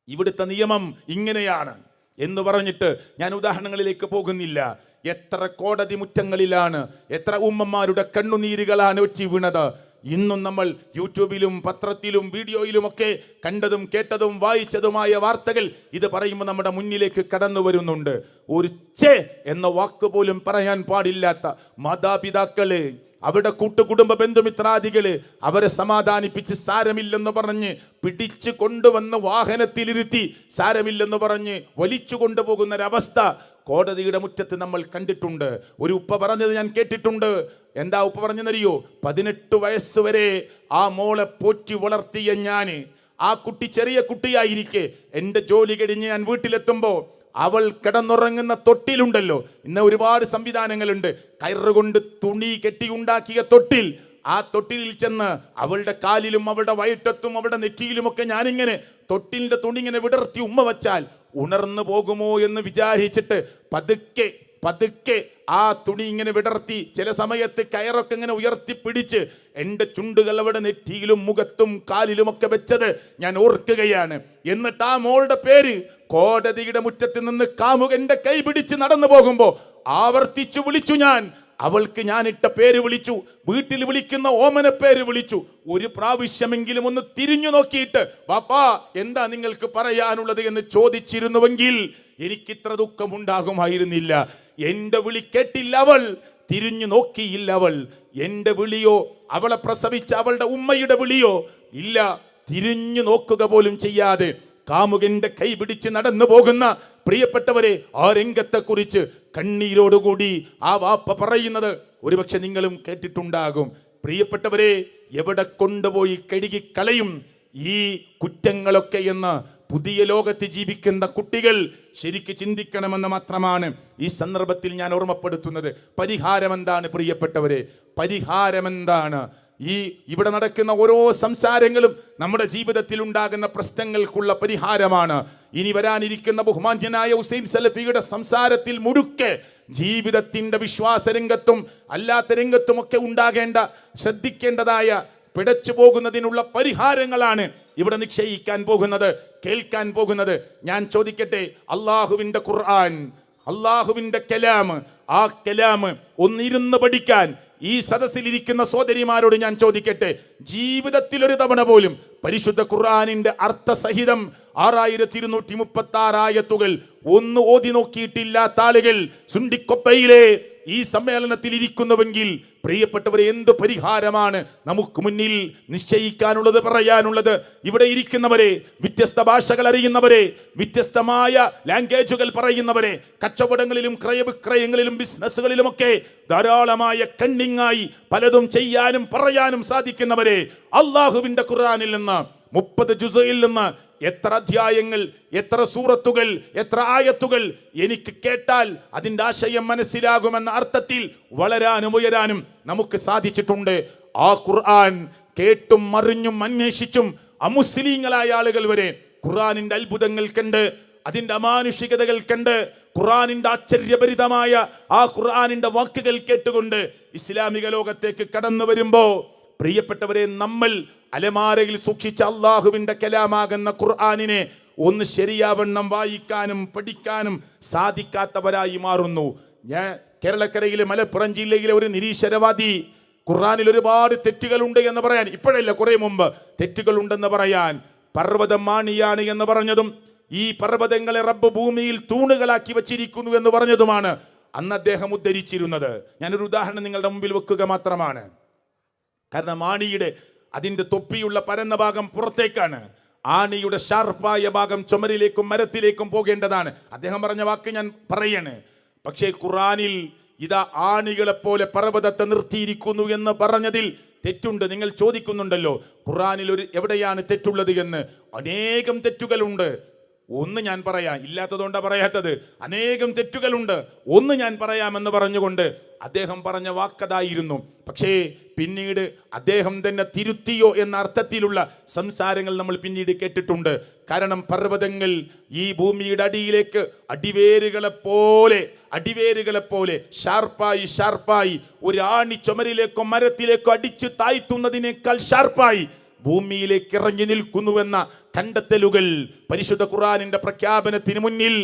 ഇവിടുത്തെ നിയമം ഇങ്ങനെയാണ് എന്ന് പറഞ്ഞിട്ട് ഞാൻ ഉദാഹരണങ്ങളിലേക്ക് പോകുന്നില്ല. എത്ര കോടതി മുറ്റങ്ങളിലാണ്, എത്ര ഉമ്മമാരുടെ കണ്ണുനീരുകളാണ് ഒറ്റി വീണത്. ഇന്നും നമ്മൾ യൂട്യൂബിലും പത്രത്തിലും വീഡിയോയിലുമൊക്കെ കണ്ടതും കേട്ടതും വായിച്ചതുമായ വാർത്തകൾ ഇത് പറയുമ്പോൾ നമ്മുടെ മുന്നിലേക്ക് കടന്നു വരുന്നുണ്ട്. ഒരു ചേ എന്ന വാക്ക് പോലും പറയാൻ പാടില്ലാത്ത മാതാപിതാക്കള്, അവിടെ കൂട്ടുകുടുംബ ബന്ധുമിത്രാദികള് അവരെ സമാധാനിപ്പിച്ച് സാരമില്ലെന്ന് പറഞ്ഞ് പിടിച്ചു കൊണ്ടുവന്ന് വാഹനത്തിലിരുത്തി സാരമില്ലെന്ന് പറഞ്ഞ് വലിച്ചു കൊണ്ടുപോകുന്നൊരവസ്ഥ കോടതിയുടെ മുറ്റത്ത് നമ്മൾ കണ്ടിട്ടുണ്ട്. ഒരു ഉപ്പ പറഞ്ഞത് ഞാൻ കേട്ടിട്ടുണ്ട്. എന്താ ഉപ്പ പറഞ്ഞെന്നറിയോ? 18 വയസ്സ് വരെ ആ മോളെ പോറ്റി വളർത്തിയ ഞാൻ, ആ കുട്ടി ചെറിയ കുട്ടിയായിരിക്കെ എൻ്റെ ജോലി കഴിഞ്ഞ് ഞാൻ വീട്ടിലെത്തുമ്പോൾ അവൾ കിടന്നുറങ്ങുന്ന തൊട്ടിലുണ്ടല്ലോ, ഇന്ന് ഒരുപാട് സംവിധാനങ്ങളുണ്ട്, കയറുകൊണ്ട് തുണി കെട്ടിയുണ്ടാക്കിയ തൊട്ടിൽ, ആ തൊട്ടിലിൽ ചെന്ന് അവളുടെ കാലിലും അവളുടെ വയറ്റത്തും അവളുടെ നെറ്റിയിലുമൊക്കെ ഞാനിങ്ങനെ തൊട്ടിലിന്റെ തുണി ഇങ്ങനെ വിടർത്തി ഉമ്മ വച്ചാൽ ഉണർന്നു പോകുമോ എന്ന് വിചാരിച്ചിട്ട് പതുക്കെ പതുക്കെ ആ തുണി ഇങ്ങനെ വിടർത്തി ചില സമയത്ത് കയറൊക്കെ ഇങ്ങനെ ഉയർത്തിപ്പിടിച്ച് എൻ്റെ ചുണ്ടുകൾ അവിടെ നെറ്റിയിലും മുഖത്തും കാലിലുമൊക്കെ വെച്ചത് ഞാൻ ഓർക്കുകയാണ്. എന്നിട്ട് ആ മോളുടെ പേര് കോടതിയുടെ മുറ്റത്ത് നിന്ന് കാമുകന്റെ കൈ പിടിച്ച് നടന്നു പോകുമ്പോൾ ആവർത്തിച്ചു വിളിച്ചു. അവൾക്ക് ഞാനിട്ട പേര് വിളിച്ചു, വീട്ടിൽ വിളിക്കുന്ന ഓമന പേര് വിളിച്ചു. ഒരു പ്രാവശ്യമെങ്കിലും ഒന്ന് തിരിഞ്ഞു നോക്കിയിട്ട് പാപ്പാ എന്താ നിങ്ങൾക്ക് പറയാനുള്ളത് എന്ന് ചോദിച്ചിരുന്നുവെങ്കിൽ എനിക്കിത്ര ദുഃഖമുണ്ടാകുമായിരുന്നില്ല. എൻ്റെ വിളി കേട്ടില്ല അവൾ, തിരിഞ്ഞു നോക്കിയില്ല അവൾ. എൻ്റെ വിളിയോ അവളെ പ്രസവിച്ച അവളുടെ ഉമ്മയുടെ വിളിയോ ഇല്ല, തിരിഞ്ഞു നോക്കുക പോലും ചെയ്യാതെ കാമുകന്റെ കൈ പിടിച്ച് നടന്നു പോകുന്ന പ്രിയപ്പെട്ടവരെ, ആ രംഗത്തെ കുറിച്ച് കണ്ണീരോടുകൂടി ആ വാപ്പ പറയുന്നത് ഒരുപക്ഷെ നിങ്ങളും കേട്ടിട്ടുണ്ടാകും. പ്രിയപ്പെട്ടവരെ, എവിടെ കൊണ്ടുപോയി കഴുകിക്കളയും ഈ കുറ്റങ്ങളൊക്കെ എന്ന് പുതിയ ലോകത്ത് ജീവിക്കുന്ന കുട്ടികൾ ശരിക്ക് ചിന്തിക്കണമെന്ന് മാത്രമാണ് ഈ സന്ദർഭത്തിൽ ഞാൻ ഓർമ്മപ്പെടുത്തുന്നത്. പരിഹാരം എന്താണ് പ്രിയപ്പെട്ടവരെ? പരിഹാരം എന്താണ്? ഇവിടെ നടക്കുന്ന ഓരോ സംസാരങ്ങളും നമ്മുടെ ജീവിതത്തിൽ ഉണ്ടാകുന്ന പ്രശ്നങ്ങൾക്കുള്ള പരിഹാരമാണ്. ഇനി വരാനിരിക്കുന്ന ബഹുമാന്യനായ ഹുസൈൻ സലഫിയുടെ സംസാരത്തിൽ മുഴുക്കെ ജീവിതത്തിന്റെ വിശ്വാസ രംഗത്തും അല്ലാത്ത രംഗത്തുമൊക്കെ ഉണ്ടാകേണ്ട, ശ്രദ്ധിക്കേണ്ടതായ, പിടച്ചു പോകുന്നതിനുള്ള പരിഹാരങ്ങളാണ് ഇവിടെ നിശ്ചയിക്കാൻ പോകുന്നത്, കേൾക്കാൻ പോകുന്നത്. ഞാൻ ചോദിക്കട്ടെ, അള്ളാഹുവിന്റെ ഖുർആൻ, അള്ളാഹുവിന്റെ കലാം, ആ കലാം ഒന്നിരുന്ന് പഠിക്കാൻ ഈ സദസ്സിലിരിക്കുന്ന സഹോദരിമാരോട് ഞാൻ ചോദിക്കട്ടെ, ജീവിതത്തിൽ ഒരു തവണ പോലും പരിശുദ്ധ ഖുർആനിന്റെ അർത്ഥസഹിതം 6236 ആയത്തുകൾ ഒന്ന് ഓതി നോക്കിയിട്ടില്ലാത്ത ആളുകൾ സുണ്ടിക്കൊപ്പയിലെ ഈ സമ്മേളനത്തിൽ ഇരിക്കുന്നുവെങ്കിൽ പ്രിയപ്പെട്ടവരെ, എന്ത് പരിഹാരമാണ് നമുക്ക് മുന്നിൽ നിശ്ചയിക്കാനുള്ളത്, പറയാനുള്ളത്? ഇവിടെ ഇരിക്കുന്നവരെ, വ്യത്യസ്ത ഭാഷകൾ അറിയുന്നവരെ, വ്യത്യസ്തമായ ലാംഗ്വേജുകൾ പറയുന്നവരെ, കച്ചവടങ്ങളിലും ക്രയവിക്രയങ്ങളിലും ബിസിനസ്സുകളിലുമൊക്കെ ധാരാളമായ കണ്ണിങ്ങായി പലതും ചെയ്യാനും പറയാനും സാധിക്കുന്നവരെ, അള്ളാഹുവിന്റെ ഖുർആനിൽ നിന്ന് 30 ജുസയിൽ നിന്ന് എത്ര അധ്യായങ്ങൾ, എത്ര സൂറത്തുകൾ, എത്ര ആയത്തുകൾ എനിക്ക് കേട്ടാൽ അതിൻ്റെ ആശയം മനസ്സിലാകുമെന്ന അർത്ഥത്തിൽ വളരാനും ഉയരാനും നമുക്ക് സാധിച്ചിട്ടുണ്ട്. ആ ഖുർആൻ കേട്ടും മറിഞ്ഞും അന്വേഷിച്ചും അമുസ്ലിങ്ങളായ ആളുകൾ വരെ ഖുർആനിന്റെ അത്ഭുതങ്ങൾ കണ്ട്, അതിൻ്റെ അമാനുഷികതകൾ കണ്ട്, ഖുർആനിന്റെ ആശ്ചര്യഭരിതമായ ആ ഖുർആനിന്റെ വാക്കുകൾ കേട്ടുകൊണ്ട് ഇസ്ലാമിക ലോകത്തേക്ക് കടന്നു വരുമ്പോ പ്രിയപ്പെട്ടവരെ, നമ്മൾ അലമാരയിൽ സൂക്ഷിച്ച അള്ളാഹുവിന്റെ കലാമാകുന്ന ഖുർആനിനെ ഒന്ന് ശരിയാവണ്ണം വായിക്കാനും പഠിക്കാനും സാധിക്കാത്തവരായി മാറുന്നു. ഞാൻ കേരളക്കരയിലെ മലപ്പുറം ജില്ലയിലെ ഒരു നിരീശ്വരവാദി ഖുർആനിൽ ഒരുപാട് തെറ്റുകളുണ്ട് എന്ന് പറയാൻ, ഇപ്പോഴല്ല കുറെ മുമ്പ് തെറ്റുകൾ ഉണ്ടെന്ന് പറയാൻ, പർവ്വതം മാണിയാണ് എന്ന് പറഞ്ഞതും ഈ പർവ്വതങ്ങളെ റബ്ബ് ഭൂമിയിൽ തൂണുകളാക്കി വച്ചിരിക്കുന്നു എന്ന് പറഞ്ഞതുമാണ് അന്ന് അദ്ദേഹം ഉദ്ധരിച്ചിരുന്നത്. ഞാനൊരു ഉദാഹരണം നിങ്ങളുടെ മുമ്പിൽ വെക്കുക മാത്രമാണ്. കാരണം ആണിയുടെ അതിൻ്റെ തൊപ്പിയുള്ള പരന്ന ഭാഗം പുറത്തേക്കാണ്, ആണിയുടെ ഷാർപ്പായ ഭാഗം ചുമരിലേക്കും മരത്തിലേക്കും പോകേണ്ടതാണ്. അദ്ദേഹം പറഞ്ഞ വാക്ക് ഞാൻ പറയാണ്. പക്ഷേ ഖുർആനിൽ ഇതാ ആണികളെപ്പോലെ പർവ്വതത്തെ നിർത്തിയിരിക്കുന്നു എന്ന് പറഞ്ഞതിൽ തെറ്റുണ്ട്. നിങ്ങൾ ചോദിക്കുന്നുണ്ടല്ലോ, ഖുർആനിൽ എവിടെയാണ് തെറ്റുള്ളത് എന്ന്. അനേകം തെറ്റുകളുണ്ട്. ഒന്ന് ഞാൻ പറയാം, ഇല്ലാത്തതുകൊണ്ടാണ് പറയാത്തത്. അനേകം തെറ്റുകളുണ്ട്, ഒന്ന് ഞാൻ പറയാമെന്ന് പറഞ്ഞുകൊണ്ട് അദ്ദേഹം പറഞ്ഞ വാക്കതായിരുന്നു. പക്ഷേ പിന്നീട് അദ്ദേഹം തന്നെ തിരുത്തിയോ എന്ന അർത്ഥത്തിലുള്ള സംസാരങ്ങൾ നമ്മൾ പിന്നീട് കേട്ടിട്ടുണ്ട്. കാരണം പർവ്വതങ്ങൾ ഈ ഭൂമിയുടെ അടിയിലേക്ക് അടിവേരുകളെ പോലെ ഷാർപ്പായി ഒരു ആണി ചുമരിലേക്കോ മരത്തിലേക്കോ അടിച്ചു താഴ്ത്തുന്നതിനേക്കാൾ ഷാർപ്പായി ഭൂമിയിലേക്ക് ഇറങ്ങി നിൽക്കുന്നുവെന്ന കണ്ടെത്തലുകൾ പരിശുദ്ധ ഖുർആനിന്റെ പ്രഖ്യാപനത്തിന് മുന്നിൽ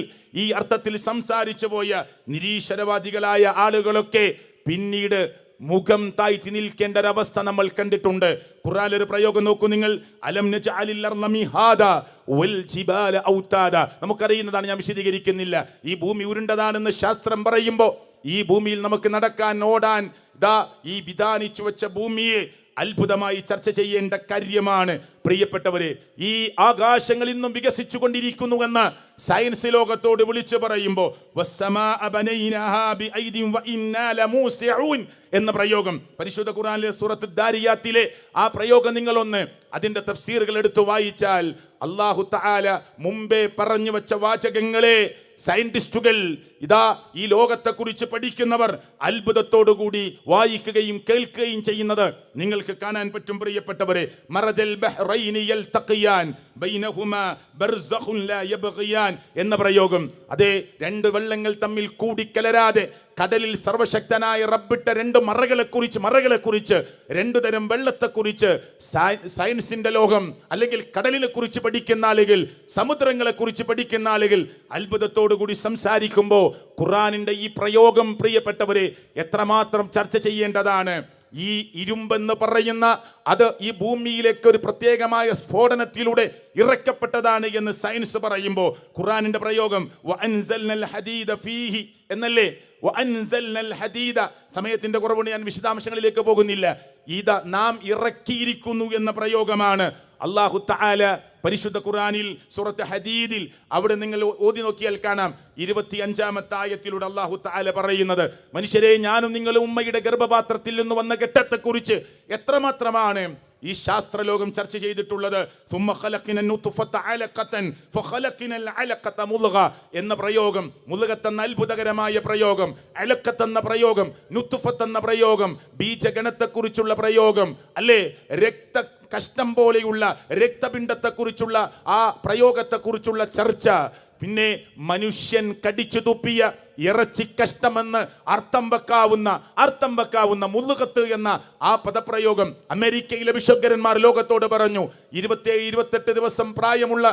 ഈ അർത്ഥത്തിൽ സംസാരിച്ചു പോയ നിരീശ്വരവാദികളായ ആളുകളൊക്കെ പിന്നീട് മുഖം താഴ്ത്തി നിൽക്കേണ്ട ഒരവസ്ഥ നമ്മൾ കണ്ടിട്ടുണ്ട്. ഖുർആനിൽ ഒരു പ്രയോഗം നോക്കൂ നിങ്ങൾ, അലം നജഅലിൽ അർള മിഹാദ വൽ ജിബാല ഔതാദ. നമുക്കറിയുന്നതാണ്, ഞാൻ വിശദീകരിക്കുന്നില്ല. ഈ ഭൂമി ഉരുണ്ടതാണെന്ന് ശാസ്ത്രം പറയുമ്പോൾ ഈ ഭൂമിയിൽ നമുക്ക് നടക്കാൻ, ഓടാൻ, ഈ വിധാനിച്ചു വെച്ച ഭൂമിയെ അത്ഭുതമായി ചർച്ച ചെയ്യേണ്ട കാര്യമാണ് പ്രിയപ്പെട്ടവരെ. ഈ ആകാശങ്ങൾ ഇന്നും വികസിച്ചു കൊണ്ടിരിക്കുന്നുവെന്ന് സയൻസ് ലോകത്തോട് വിളിച്ചു പറയുമ്പോൾ എന്ന പ്രയോഗം പരിശുദ്ധ ഖുർആനിലെ സൂറത്ത് ദാരിയാത്തിലെ ആ പ്രയോഗം നിങ്ങളൊന്ന് അതിന്റെ തഫ്സീറുകൾ എടുത്തു വായിച്ചാൽ അല്ലാഹു തആല മുമ്പേ പറഞ്ഞു വെച്ച വാചകങ്ങളെ സയന്റിസ്റ്റുകൾ, ഈ ലോകത്തെക്കുറിച്ച് പഠിക്കുന്നവർ അത്ഭുതത്തോടുകൂടി വായിക്കുകയും കേൾക്കുകയും ചെയ്യുന്നത് നിങ്ങൾക്ക് കാണാൻ പറ്റും പ്രിയപ്പെട്ടവരെ. മറജൽ ബഹ്റൈനി യൽതഖിയാൻ ബൈനഹുമാ ബർസഖുൻ ലാ യബ്ഗിയാൻ എന്ന പ്രയോഗം. അതേ, രണ്ട് വെള്ളങ്ങൾ തമ്മിൽ കൂടിക്കലരാതെ കടലിൽ സർവശക്തനായ റബ്ബിട്ട രണ്ട് മറകളെക്കുറിച്ച് രണ്ടു തരം വെള്ളത്തെക്കുറിച്ച് സയൻസിന്റെ ലോകം അല്ലെങ്കിൽ കടലിനെ കുറിച്ച് പഠിക്കുന്ന ആളുകൾ, സമുദ്രങ്ങളെ കുറിച്ച് പഠിക്കുന്ന ആളുകൾ അത്ഭുതത്തോടുകൂടി സംസാരിക്കുമ്പോൾ ഖുർആനിന്റെ ഈ പ്രയോഗം പ്രിയപ്പെട്ടവരെ എത്രമാത്രം ചർച്ച ചെയ്യേണ്ടതാണ്. ഈ ഇരുമ്പെന്ന് പറയുന്ന അത് ഈ ഭൂമിയിലേക്ക് ഒരു പ്രത്യേകമായ സ്ഫോടനത്തിലൂടെ ഇറക്കപ്പെട്ടതാണ് എന്ന് സയൻസ് പറയുമ്പോൾ ഖുർആനിന്റെ പ്രയോഗം വഅൻസൽനൽ ഹദീദ ഫീഹി എന്നല്ലേ. സമയത്തിന്റെ കുറവുകൊണ്ട് ഞാൻ വിശദാംശങ്ങളിലേക്ക് പോകുന്നില്ല. നാം ഇറക്കിയിരിക്കുന്നു എന്ന പ്രയോഗമാണ്. അല്ലാഹു തആല പരിശുദ്ധ ഖുർആനിൽ സൂറത്ത് ഹദീദിൽ അവിടെ നിങ്ങൾ ഓതി നോക്കിയാൽ കാണാം 25-ാമത്തെ ആയത്തിലൂടെ അല്ലാഹു തആല പറയുന്നത്, മനുഷ്യരെ ഞാനും നിങ്ങളും ഉമ്മയുടെ ഗർഭപാത്രത്തിൽ നിന്ന് വന്ന ഘട്ടത്തെക്കുറിച്ച് എത്രമാത്രമാണ് ഈ ശാസ്ത്രലോകം ചർച്ച ചെയ്തിട്ടുള്ളത്. എന്ന പ്രയോഗം, മുളകത്ത് എന്ന അത്ഭുതകരമായ പ്രയോഗം, അലക്കത്ത് എന്ന പ്രയോഗം, നുത്തുഫത്ത് എന്ന പ്രയോഗം, ബീജഗണത്തെക്കുറിച്ചുള്ള പ്രയോഗം, അല്ലേ, രക്ത കഷ്ടം പോലെയുള്ള രക്തപിണ്ഡത്തെക്കുറിച്ചുള്ള ആ പ്രയോഗത്തെക്കുറിച്ചുള്ള ചർച്ച, പിന്നെ മനുഷ്യൻ കടിച്ചു തുപ്പിയ ഇറച്ചി കഷ്ടമെന്ന് അർത്ഥം വെക്കാവുന്ന മുളുകത്ത് എന്ന ആ പദപ്രയോഗം അമേരിക്കയിലെ ബിഷപ്പ്മാർ ലോകത്തോട് പറഞ്ഞു. 27-28 ദിവസം പ്രായമുള്ള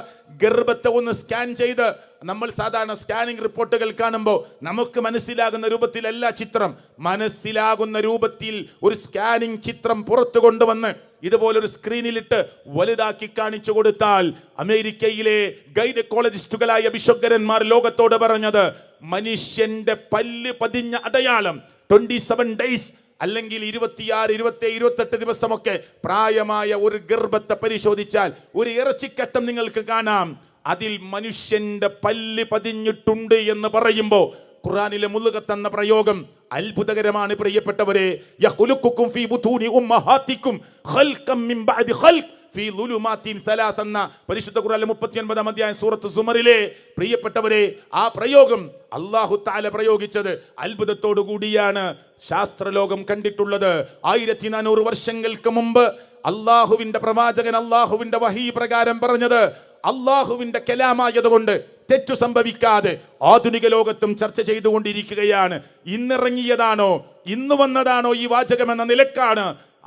ഗർഭത്തെ ഒന്ന് സ്കാൻ ചെയ്ത്, നമ്മൾ സാധാരണ സ്കാനിങ് റിപ്പോർട്ടുകൾ കാണുമ്പോൾ നമുക്ക് മനസ്സിലാകുന്ന രൂപത്തിലല്ല ചിത്രം, മനസ്സിലാകുന്ന രൂപത്തിൽ ഒരു സ്കാനിങ് ചിത്രം പുറത്തു കൊണ്ടുവന്ന് ഇതുപോലൊരു സ്ക്രീനിലിട്ട് വലുതാക്കി കാണിച്ചു കൊടുത്താൽ, അമേരിക്കയിലെ ഗൈനക്കോളജിസ്റ്റുകളായ ബിഷപ്പ്മാർ ലോകത്തോട് പറഞ്ഞത്, മനുഷ്യന്റെ പല്ല് പതിഞ്ഞ അടയാളം 27 ഡേയ്സ് അല്ലെങ്കിൽ 26, 27, 28 ദിവസമൊക്കെ പ്രായമായ ഒരു ഗർഭത്തെ പരിശോധിച്ചാൽ ഒരു ഇറച്ചിക്കട്ടം നിങ്ങൾക്ക് കാണാം, അതിൽ മനുഷ്യന്റെ പല്ല് പതിഞ്ഞിട്ടുണ്ട് എന്ന് പറയുമ്പോൾ ഖുർആനിലെ മുളുകത്ത് എന്ന പ്രയോഗം അത്ഭുതകരമാണ് പ്രിയപ്പെട്ടവരെ. യഖ്ലുഖുകും ഫീ ബുതൂനി ഉമ്മഹാതികും ഖൽഖം മിൻ ബഅദി ഖൽഖ് ഫീ ളുലുമാത്തിൻ സലാത്ത് എന്ന പരിശുദ്ധ ഖുർആനിലെ 39-ാം അധ്യായം സൂറത്ത് സുമറിലെ പ്രിയപ്പെട്ടവരെ ആ പ്രയോഗം അല്ലാഹു തആല പ്രയോഗിച്ചത് അത്ഭുതത്തോടു കൂടിയാണ് ശാസ്ത്രലോകം കണ്ടിട്ടുള്ളത്. 1400 വർഷങ്ങൾക്ക് മുമ്പ് അല്ലാഹുവിന്റെ പ്രവാചകൻ അല്ലാഹുവിന്റെ വഹീ പ്രകാരം പറഞ്ഞത് അല്ലാഹുവിന്റെ കലാമായതുകൊണ്ട് തെറ്റു സംഭവിക്കാതെ ആധുനിക ലോകത്തും ചർച്ച ചെയ്തുകൊണ്ടിരിക്കുകയാണ്. ഇന്നിറങ്ങിയതാണോ, ഇന്ന് വന്നതാണോ ഈ വാചകം എന്ന നിലക്കാണ്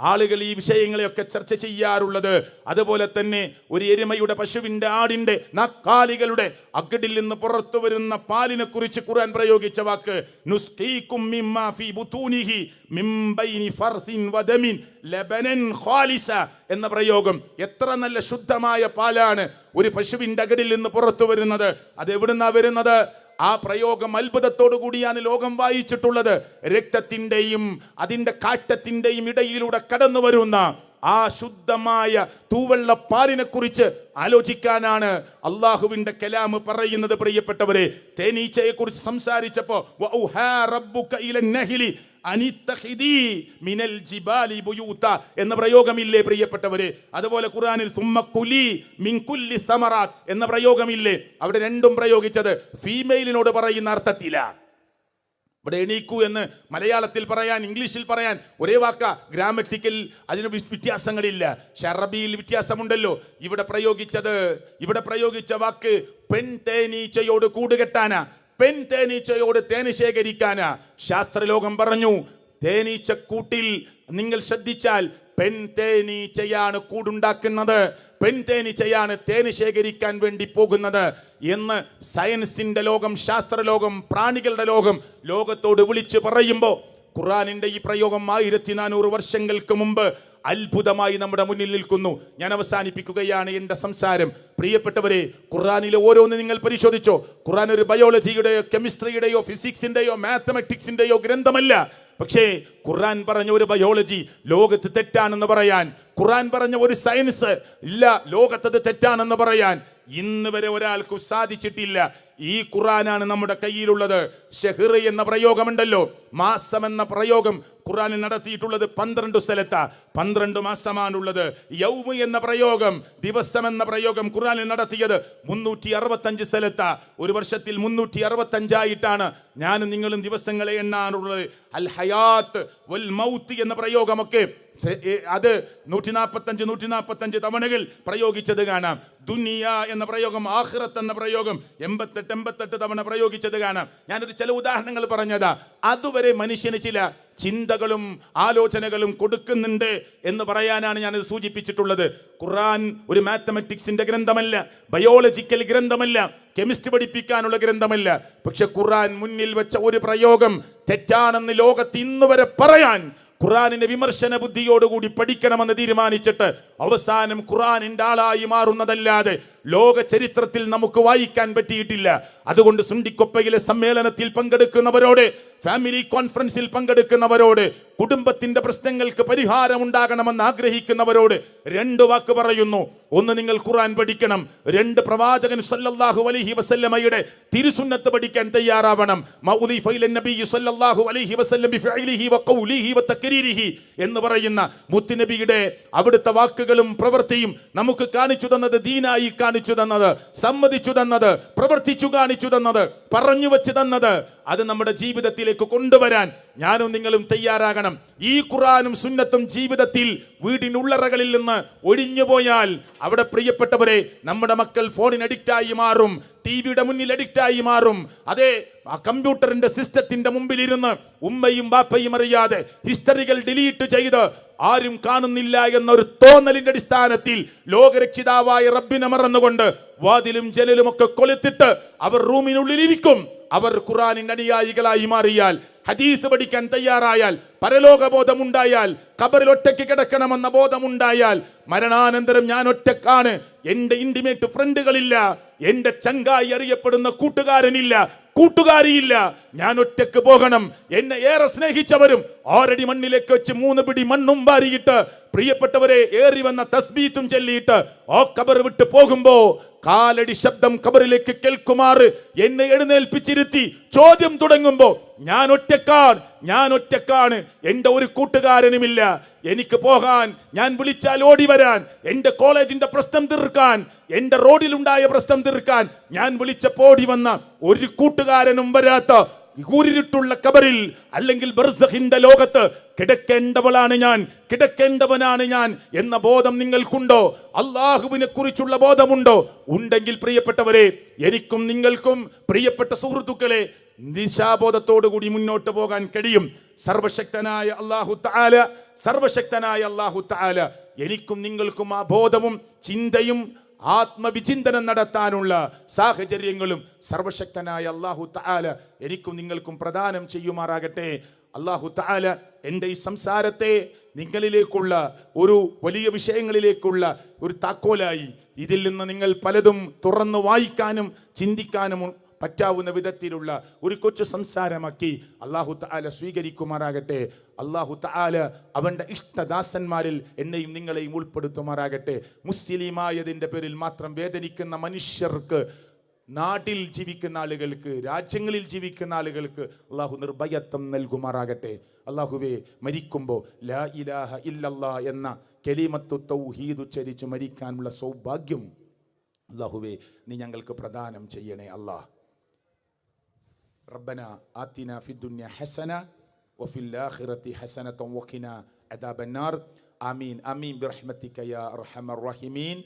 ആളുകൾ ഈ വിഷയങ്ങളെയൊക്കെ ചർച്ച ചെയ്യാറുള്ളത്. അതുപോലെ തന്നെ ഒരു എരുമയുടെ, പശുവിന്റെ, ആടിന്റെ നക്കാലികളുടെ അകിടിൽ നിന്ന് പുറത്തു വരുന്ന പാലിനെ കുറിച്ച് ഖുർആൻ പ്രയോഗിച്ച വാക്ക് നുസ്ഖീകും മിമ്മാ ഫീ ബുതൂനിഹി മിൻ ബൈനി ഫർസിൻ വദമിൻ ലബനൻ ഖാലിസ എന്ന പ്രയോഗം. എത്ര നല്ല ശുദ്ധമായ പാലാണ് ഒരു പശുവിന്റെ അകിടിൽ നിന്ന് പുറത്തു വരുന്നത്. അത് എവിടുന്നാ വരുന്നത്? ആ പ്രയോഗം അത്ഭുതത്തോടു കൂടിയാണ് ലോകം വായിച്ചിട്ടുള്ളത്. രക്തത്തിന്റെയും അതിന്റെ കാട്ടത്തിന്റെയും ഇടയിലൂടെ കടന്നു വരുന്ന ആ ശുദ്ധമായ തൂവെള്ള പാലിനെ കുറിച്ച് ആലോചിക്കാനാണ് അള്ളാഹുവിന്റെ കലാം പറയുന്നത്. പ്രിയപ്പെട്ടവരെ, തേനീച്ചയെ കുറിച്ച് സംസാരിച്ചപ്പോ എന്ന പ്രയോഗമില്ലേ പ്രിയപ്പെട്ടവരെ? അതുപോലെ ഖുർആനിൽ എന്ന പ്രയോഗമില്ലേ? അവിടെ രണ്ടും പ്രയോഗിച്ചത് ഫീമെയിലിനോട് പറയുന്ന അർത്ഥത്തിലാണ്. ഇവിടെ എണീക്കൂ എന്ന് മലയാളത്തിൽ പറയാൻ, ഇംഗ്ലീഷിൽ പറയാൻ ഒരേ വാക്ക, ഗ്രാമറ്റിക്കൽ അതിന് വ്യത്യാസങ്ങളില്ല, അറബിയിൽ വ്യത്യാസമുണ്ടല്ലോ. ഇവിടെ പ്രയോഗിച്ച വാക്ക് പെൺ തേനീച്ചയോട് കൂടുകെട്ടാനാ, പെൺ തേനീച്ചയോട് തേന് ശേഖരിക്കാനാ. ശാസ്ത്രലോകം പറഞ്ഞു, തേനീച്ചക്കൂട്ടിൽ നിങ്ങൾ ശ്രദ്ധിച്ചാൽ പെൺ തേനീച്ചയാണ് കൂടുണ്ടാക്കുന്നത്, പെൺ തേനീച്ചയാണ് തേന് ശേഖരിക്കാൻ വേണ്ടി പോകുന്നത് എന്ന് സയൻസിന്റെ ലോകം, ശാസ്ത്രലോകം, പ്രാണികളുടെ ലോകം ലോകത്തോട് വിളിച്ചു പറയുമ്പോൾ ഖുർആനിന്റെ ഈ പ്രയോഗം 1400 വർഷങ്ങൾക്ക് മുമ്പ് അത്ഭുതമായി നമ്മുടെ മുന്നിൽ നിൽക്കുന്നു. ഞാൻ അവസാനിപ്പിക്കുകയാണ് എൻ്റെ സംസാരം. പ്രിയപ്പെട്ടവരെ, ഖുർആനിലെ ഓരോന്ന് നിങ്ങൾ പരിശോധിച്ചോ. ഖുർആൻ ഒരു ബയോളജിയുടെയോ കെമിസ്ട്രിയുടെയോ ഫിസിക്സിന്റെയോ മാത്തമാറ്റിക്സിന്റെയോ ഗ്രന്ഥമല്ല. പക്ഷേ ഖുർആൻ പറഞ്ഞ ഒരു ബയോളജി ലോകത്ത് തെറ്റാണെന്ന് പറയാൻ, ഖുർആൻ പറഞ്ഞ ഒരു സയൻസ് ഇല്ല ലോകത്തത് തെറ്റാണെന്ന് പറയാൻ ഇന്ന് വരെ ഒരാൾക്കും സാധിച്ചിട്ടില്ല. ഈ ഖുർആനാണ് നമ്മുടെ കയ്യിലുള്ളത്. ഷഹ്ർ എന്ന പ്രയോഗമുണ്ടല്ലോ, മാസം എന്ന പ്രയോഗം ഖുർആനിൽ നടത്തിയിട്ടുള്ളത് 12 സ്ഥലത്താ, 12 മാസമാണുള്ളത്. യൗമ് എന്ന പ്രയോഗം, ദിവസം എന്ന പ്രയോഗം ഖുർആനിൽ നടത്തിയത് 365 സ്ഥലത്താ. ഒരു വർഷത്തിൽ 365 ആയിട്ടാണ് ഞാനും നിങ്ങളും ദിവസങ്ങളെ എണ്ണാനുള്ളത്. അൽ ഹയാത്ത് വൽ മൗത്ത് എന്ന പ്രയോഗമൊക്കെ അത് 145 തവണകൾ പ്രയോഗിച്ചത് കാണാം. ദുനിയ എന്ന പ്രയോഗം, ആഖിറത്ത് എന്ന പ്രയോഗം 88 തവണ പ്രയോഗിച്ചത് കാണാം. ഞാനൊരു ചില ഉദാഹരണങ്ങൾ പറഞ്ഞതാ. അതുവരെ മനുഷ്യന് ചില ചിന്തകളും ആലോചനകളും കൊടുക്കുന്നുണ്ട് എന്ന് പറയാനാണ് ഞാനിത് സൂചിപ്പിച്ചിട്ടുള്ളത്. ഖുർആൻ ഒരു മാത്തമാറ്റിക്സിന്റെ ഗ്രന്ഥമല്ല, ബയോളജിക്കൽ ഗ്രന്ഥമല്ല, കെമിസ്ട്രി പഠിപ്പിക്കാനുള്ള ഗ്രന്ഥമല്ല. പക്ഷെ ഖുർആൻ മുന്നിൽ വെച്ച ഒരു പ്രയോഗം തെറ്റാണെന്ന് ലോകത്ത് ഇന്ന് വരെ പറയാൻ ഖുർആനിന്റെ വിമർശന ബുദ്ധിയോടുകൂടി പഠിക്കണമെന്ന് തീരുമാനിച്ചിട്ട് അവസാനം ഖുർആനിന്റെ ആളായി മാറുന്നതല്ലാതെ ലോക ചരിത്രത്തിൽ നമുക്ക് വായിക്കാൻ പറ്റിയിട്ടില്ല. അതുകൊണ്ട് സുണ്ടിക്കൊപ്പയിലെ സമ്മേളനത്തിൽ പങ്കെടുക്കുന്നവരോട്, ഫാമിലി കോൺഫറൻസിൽ പങ്കെടുക്കുന്നവരോട്, കുടുംബത്തിന്റെ പ്രശ്നങ്ങൾക്ക് പരിഹാരം ഉണ്ടാകണമെന്ന് ആഗ്രഹിക്കുന്നവരോട് 2 വാക്ക് പറയുന്നു. ഒന്ന്, നിങ്ങൾ ഖുർആൻ പഠിക്കണം. 2, പ്രവാചകൻ സല്ലല്ലാഹു അലൈഹി വസല്ലമയുടെ തിരുസുന്നത്ത് പഠിക്കാൻ തയ്യാറാവണം. മൗദിഫ ഇലൻ നബി സല്ലല്ലാഹു അലൈഹി വസല്ലം ബിഫഇലിഹി വഖൗലിഹി വതക്രീരിഹി എന്ന് പറയുന്ന മുത്തുനബിയുടെ അവിടുത്തെ വാക്കുകളും പ്രവൃത്തിയും നമുക്ക് കാണിച്ചു തന്നത്, ദീനായി കാണിച്ചു തന്നത്, സമ്മതിച്ചു തന്നത്, പ്രവർത്തിച്ചു കാണിച്ചു തന്നത്, പറഞ്ഞു വെച്ച് തന്നത്, അത് നമ്മുടെ ജീവിതത്തിലേക്ക് കൊണ്ടുവരാൻ ഞാനും നിങ്ങളും തയ്യാറാകണം. ഈ ഖുർആനും സുന്നത്തും ജീവിതത്തിൽ വീടിനുള്ളറകളിൽ നിന്ന് ഒഴിഞ്ഞു പോയാൽ അവിടെ പ്രിയപ്പെട്ടവരെ നമ്മുടെ മക്കൾ ഫോണിന് അഡിക്റ്റായി മാറും, ടിവിയുടെ മുന്നിൽ അഡിക്റ്റായി മാറും. അതെ, ആ കമ്പ്യൂട്ടറിന്റെ സിസ്റ്റത്തിന്റെ മുമ്പിലിരുന്ന് ഉമ്മയും ബാപ്പയും അറിയാതെ ഹിസ്റ്ററികൾ ഡിലീറ്റ് ചെയ്ത് ആരും കാണുന്നില്ല എന്നൊരു തോന്നലിന്റെ അടിസ്ഥാനത്തിൽ ലോകരക്ഷിതാവായ റബ്ബിനെ മറന്നുകൊണ്ട് വാതിലും ജനലും ഒക്കെ കൊളുത്തിട്ട് അവർ റൂമിനുള്ളിലിരിക്കും. അവർ ഖുർആനിന്റെ അനുയായികളായി മാറിയാൽ, ഹദീസ് പഠിക്കാൻ തയ്യാറായാൽ, പരലോക ബോധമുണ്ടായാൽ, ഖബറിൽ ഒറ്റയ്ക്ക് കിടക്കണമെന്ന ബോധമുണ്ടായാൽ, മരണാനന്തരം ഞാൻ ഒറ്റക്കാണ്, എന്റെ ഇന്റിമേറ്റ് ഫ്രണ്ടുകളില്ല, എന്റെ ചങ്കായി അറിയപ്പെടുന്ന കൂട്ടുകാരനില്ല, കൂട്ടുകാരിയില്ല, ഞാൻ ഒറ്റക്ക് പോകണം. എന്നെ ഏറെ സ്നേഹിച്ചവരും 6 അടി മണ്ണിലേക്ക് വെച്ച് 3 പിടി മണ്ണും വാരിയിട്ട് പ്രിയപ്പെട്ടവരെ ഏറി വന്ന തസ്ബീത്തും ചൊല്ലിയിട്ട് ആ ഖബർ വിട്ട് പോകുമ്പോ കാലടി ശബ്ദം ഖബറിലേക്ക് കേൾക്കുമാറ് എന്നെ എഴുന്നേൽപ്പിച്ചിരുത്തി ചോദ്യം തുടങ്ങുമ്പോ ഞാൻ ഒറ്റക്കാണ്, എന്റെ ഒരു കൂട്ടുകാരനുമില്ല, എനിക്ക് പോകാൻ, ഞാൻ വിളിച്ചാൽ ഓടി വരാൻ, എന്റെ കോളേജിന്റെ പ്രശ്നം തീർക്കാൻ, എന്റെ റോഡിലുണ്ടായ പ്രശ്നം തീർക്കാൻ ഞാൻ വിളിച്ചപ്പോൾ ഓടി വന്ന ഒരു കൂട്ടുകാരനും വരാത്ത കൂരിരുട്ടുള്ള ഖബറിൽ അല്ലെങ്കിൽ ബർസഖിന്റെ ലോകത്ത് കിടക്കേണ്ടവനാണ് ഞാൻ എന്ന ബോധം നിങ്ങൾക്കുണ്ടോ? അള്ളാഹുവിനെ കുറിച്ചുള്ള ബോധമുണ്ടോ? ഉണ്ടെങ്കിൽ പ്രിയപ്പെട്ടവരെ, എനിക്കും നിങ്ങൾക്കും പ്രിയപ്പെട്ട സുഹൃത്തുക്കളെ, ദിശാബോധത്തോടുകൂടി മുന്നോട്ട് പോകാൻ കഴിയും. സർവശക്തനായ അല്ലാഹു തആല എനിക്കും നിങ്ങൾക്കും ആ ബോധവും ചിന്തയും ആത്മവിചിന്തനം നടത്താനുള്ള സാഹചര്യങ്ങളും സർവശക്തനായ അല്ലാഹു തആല എനിക്കും നിങ്ങൾക്കും പ്രദാനം ചെയ്യുമാറാകട്ടെ. അല്ലാഹു തആല എൻ്റെ ഈ സംസാരത്തെ നിങ്ങളിലേക്കുള്ള ഒരു വലിയ വിഷയങ്ങളിലേക്കുള്ള ഒരു താക്കോലായി, ഇതിൽ നിന്ന് നിങ്ങൾ പലതും തുറന്നു വായിക്കാനും ചിന്തിക്കാനും പറ്റാവുന്ന വിധത്തിലുള്ള ഒരു കൊച്ചു സംസാരമാക്കി അല്ലാഹു തആല സ്വീകരിക്കുമാറാകട്ടെ. അല്ലാഹു തആല അവൻ്റെ ഇഷ്ടദാസന്മാരിൽ എന്നെയും നിങ്ങളെയും ഉൾപ്പെടുത്തുമാറാകട്ടെ. മുസ്ലിമായതിൻ്റെ പേരിൽ മാത്രം വേദനിക്കുന്ന മനുഷ്യർക്ക്, നാട്ടിൽ ജീവിക്കുന്ന ആളുകൾക്ക്, രാജ്യങ്ങളിൽ ജീവിക്കുന്ന ആളുകൾക്ക് അല്ലാഹു നിർഭയത്വം നൽകുമാറാകട്ടെ. അല്ലാഹുവേ, മരിക്കുമ്പോൾ ലാ ഇലാഹ ഇല്ലല്ലാ എന്ന കലിമത്തു തൗഹീദ് ഉച്ചരിച്ച് മരിക്കാനുള്ള സൗഭാഗ്യം അല്ലാഹുവേ നീ ഞങ്ങൾക്ക് പ്രദാനം ചെയ്യണേ. അല്ലാഹ് ربنا آتنا في الدنيا حسنة وفي الآخرة حسنة وقنا عذاب النار. آمين آمين برحمتك يا أرحم الراحمين.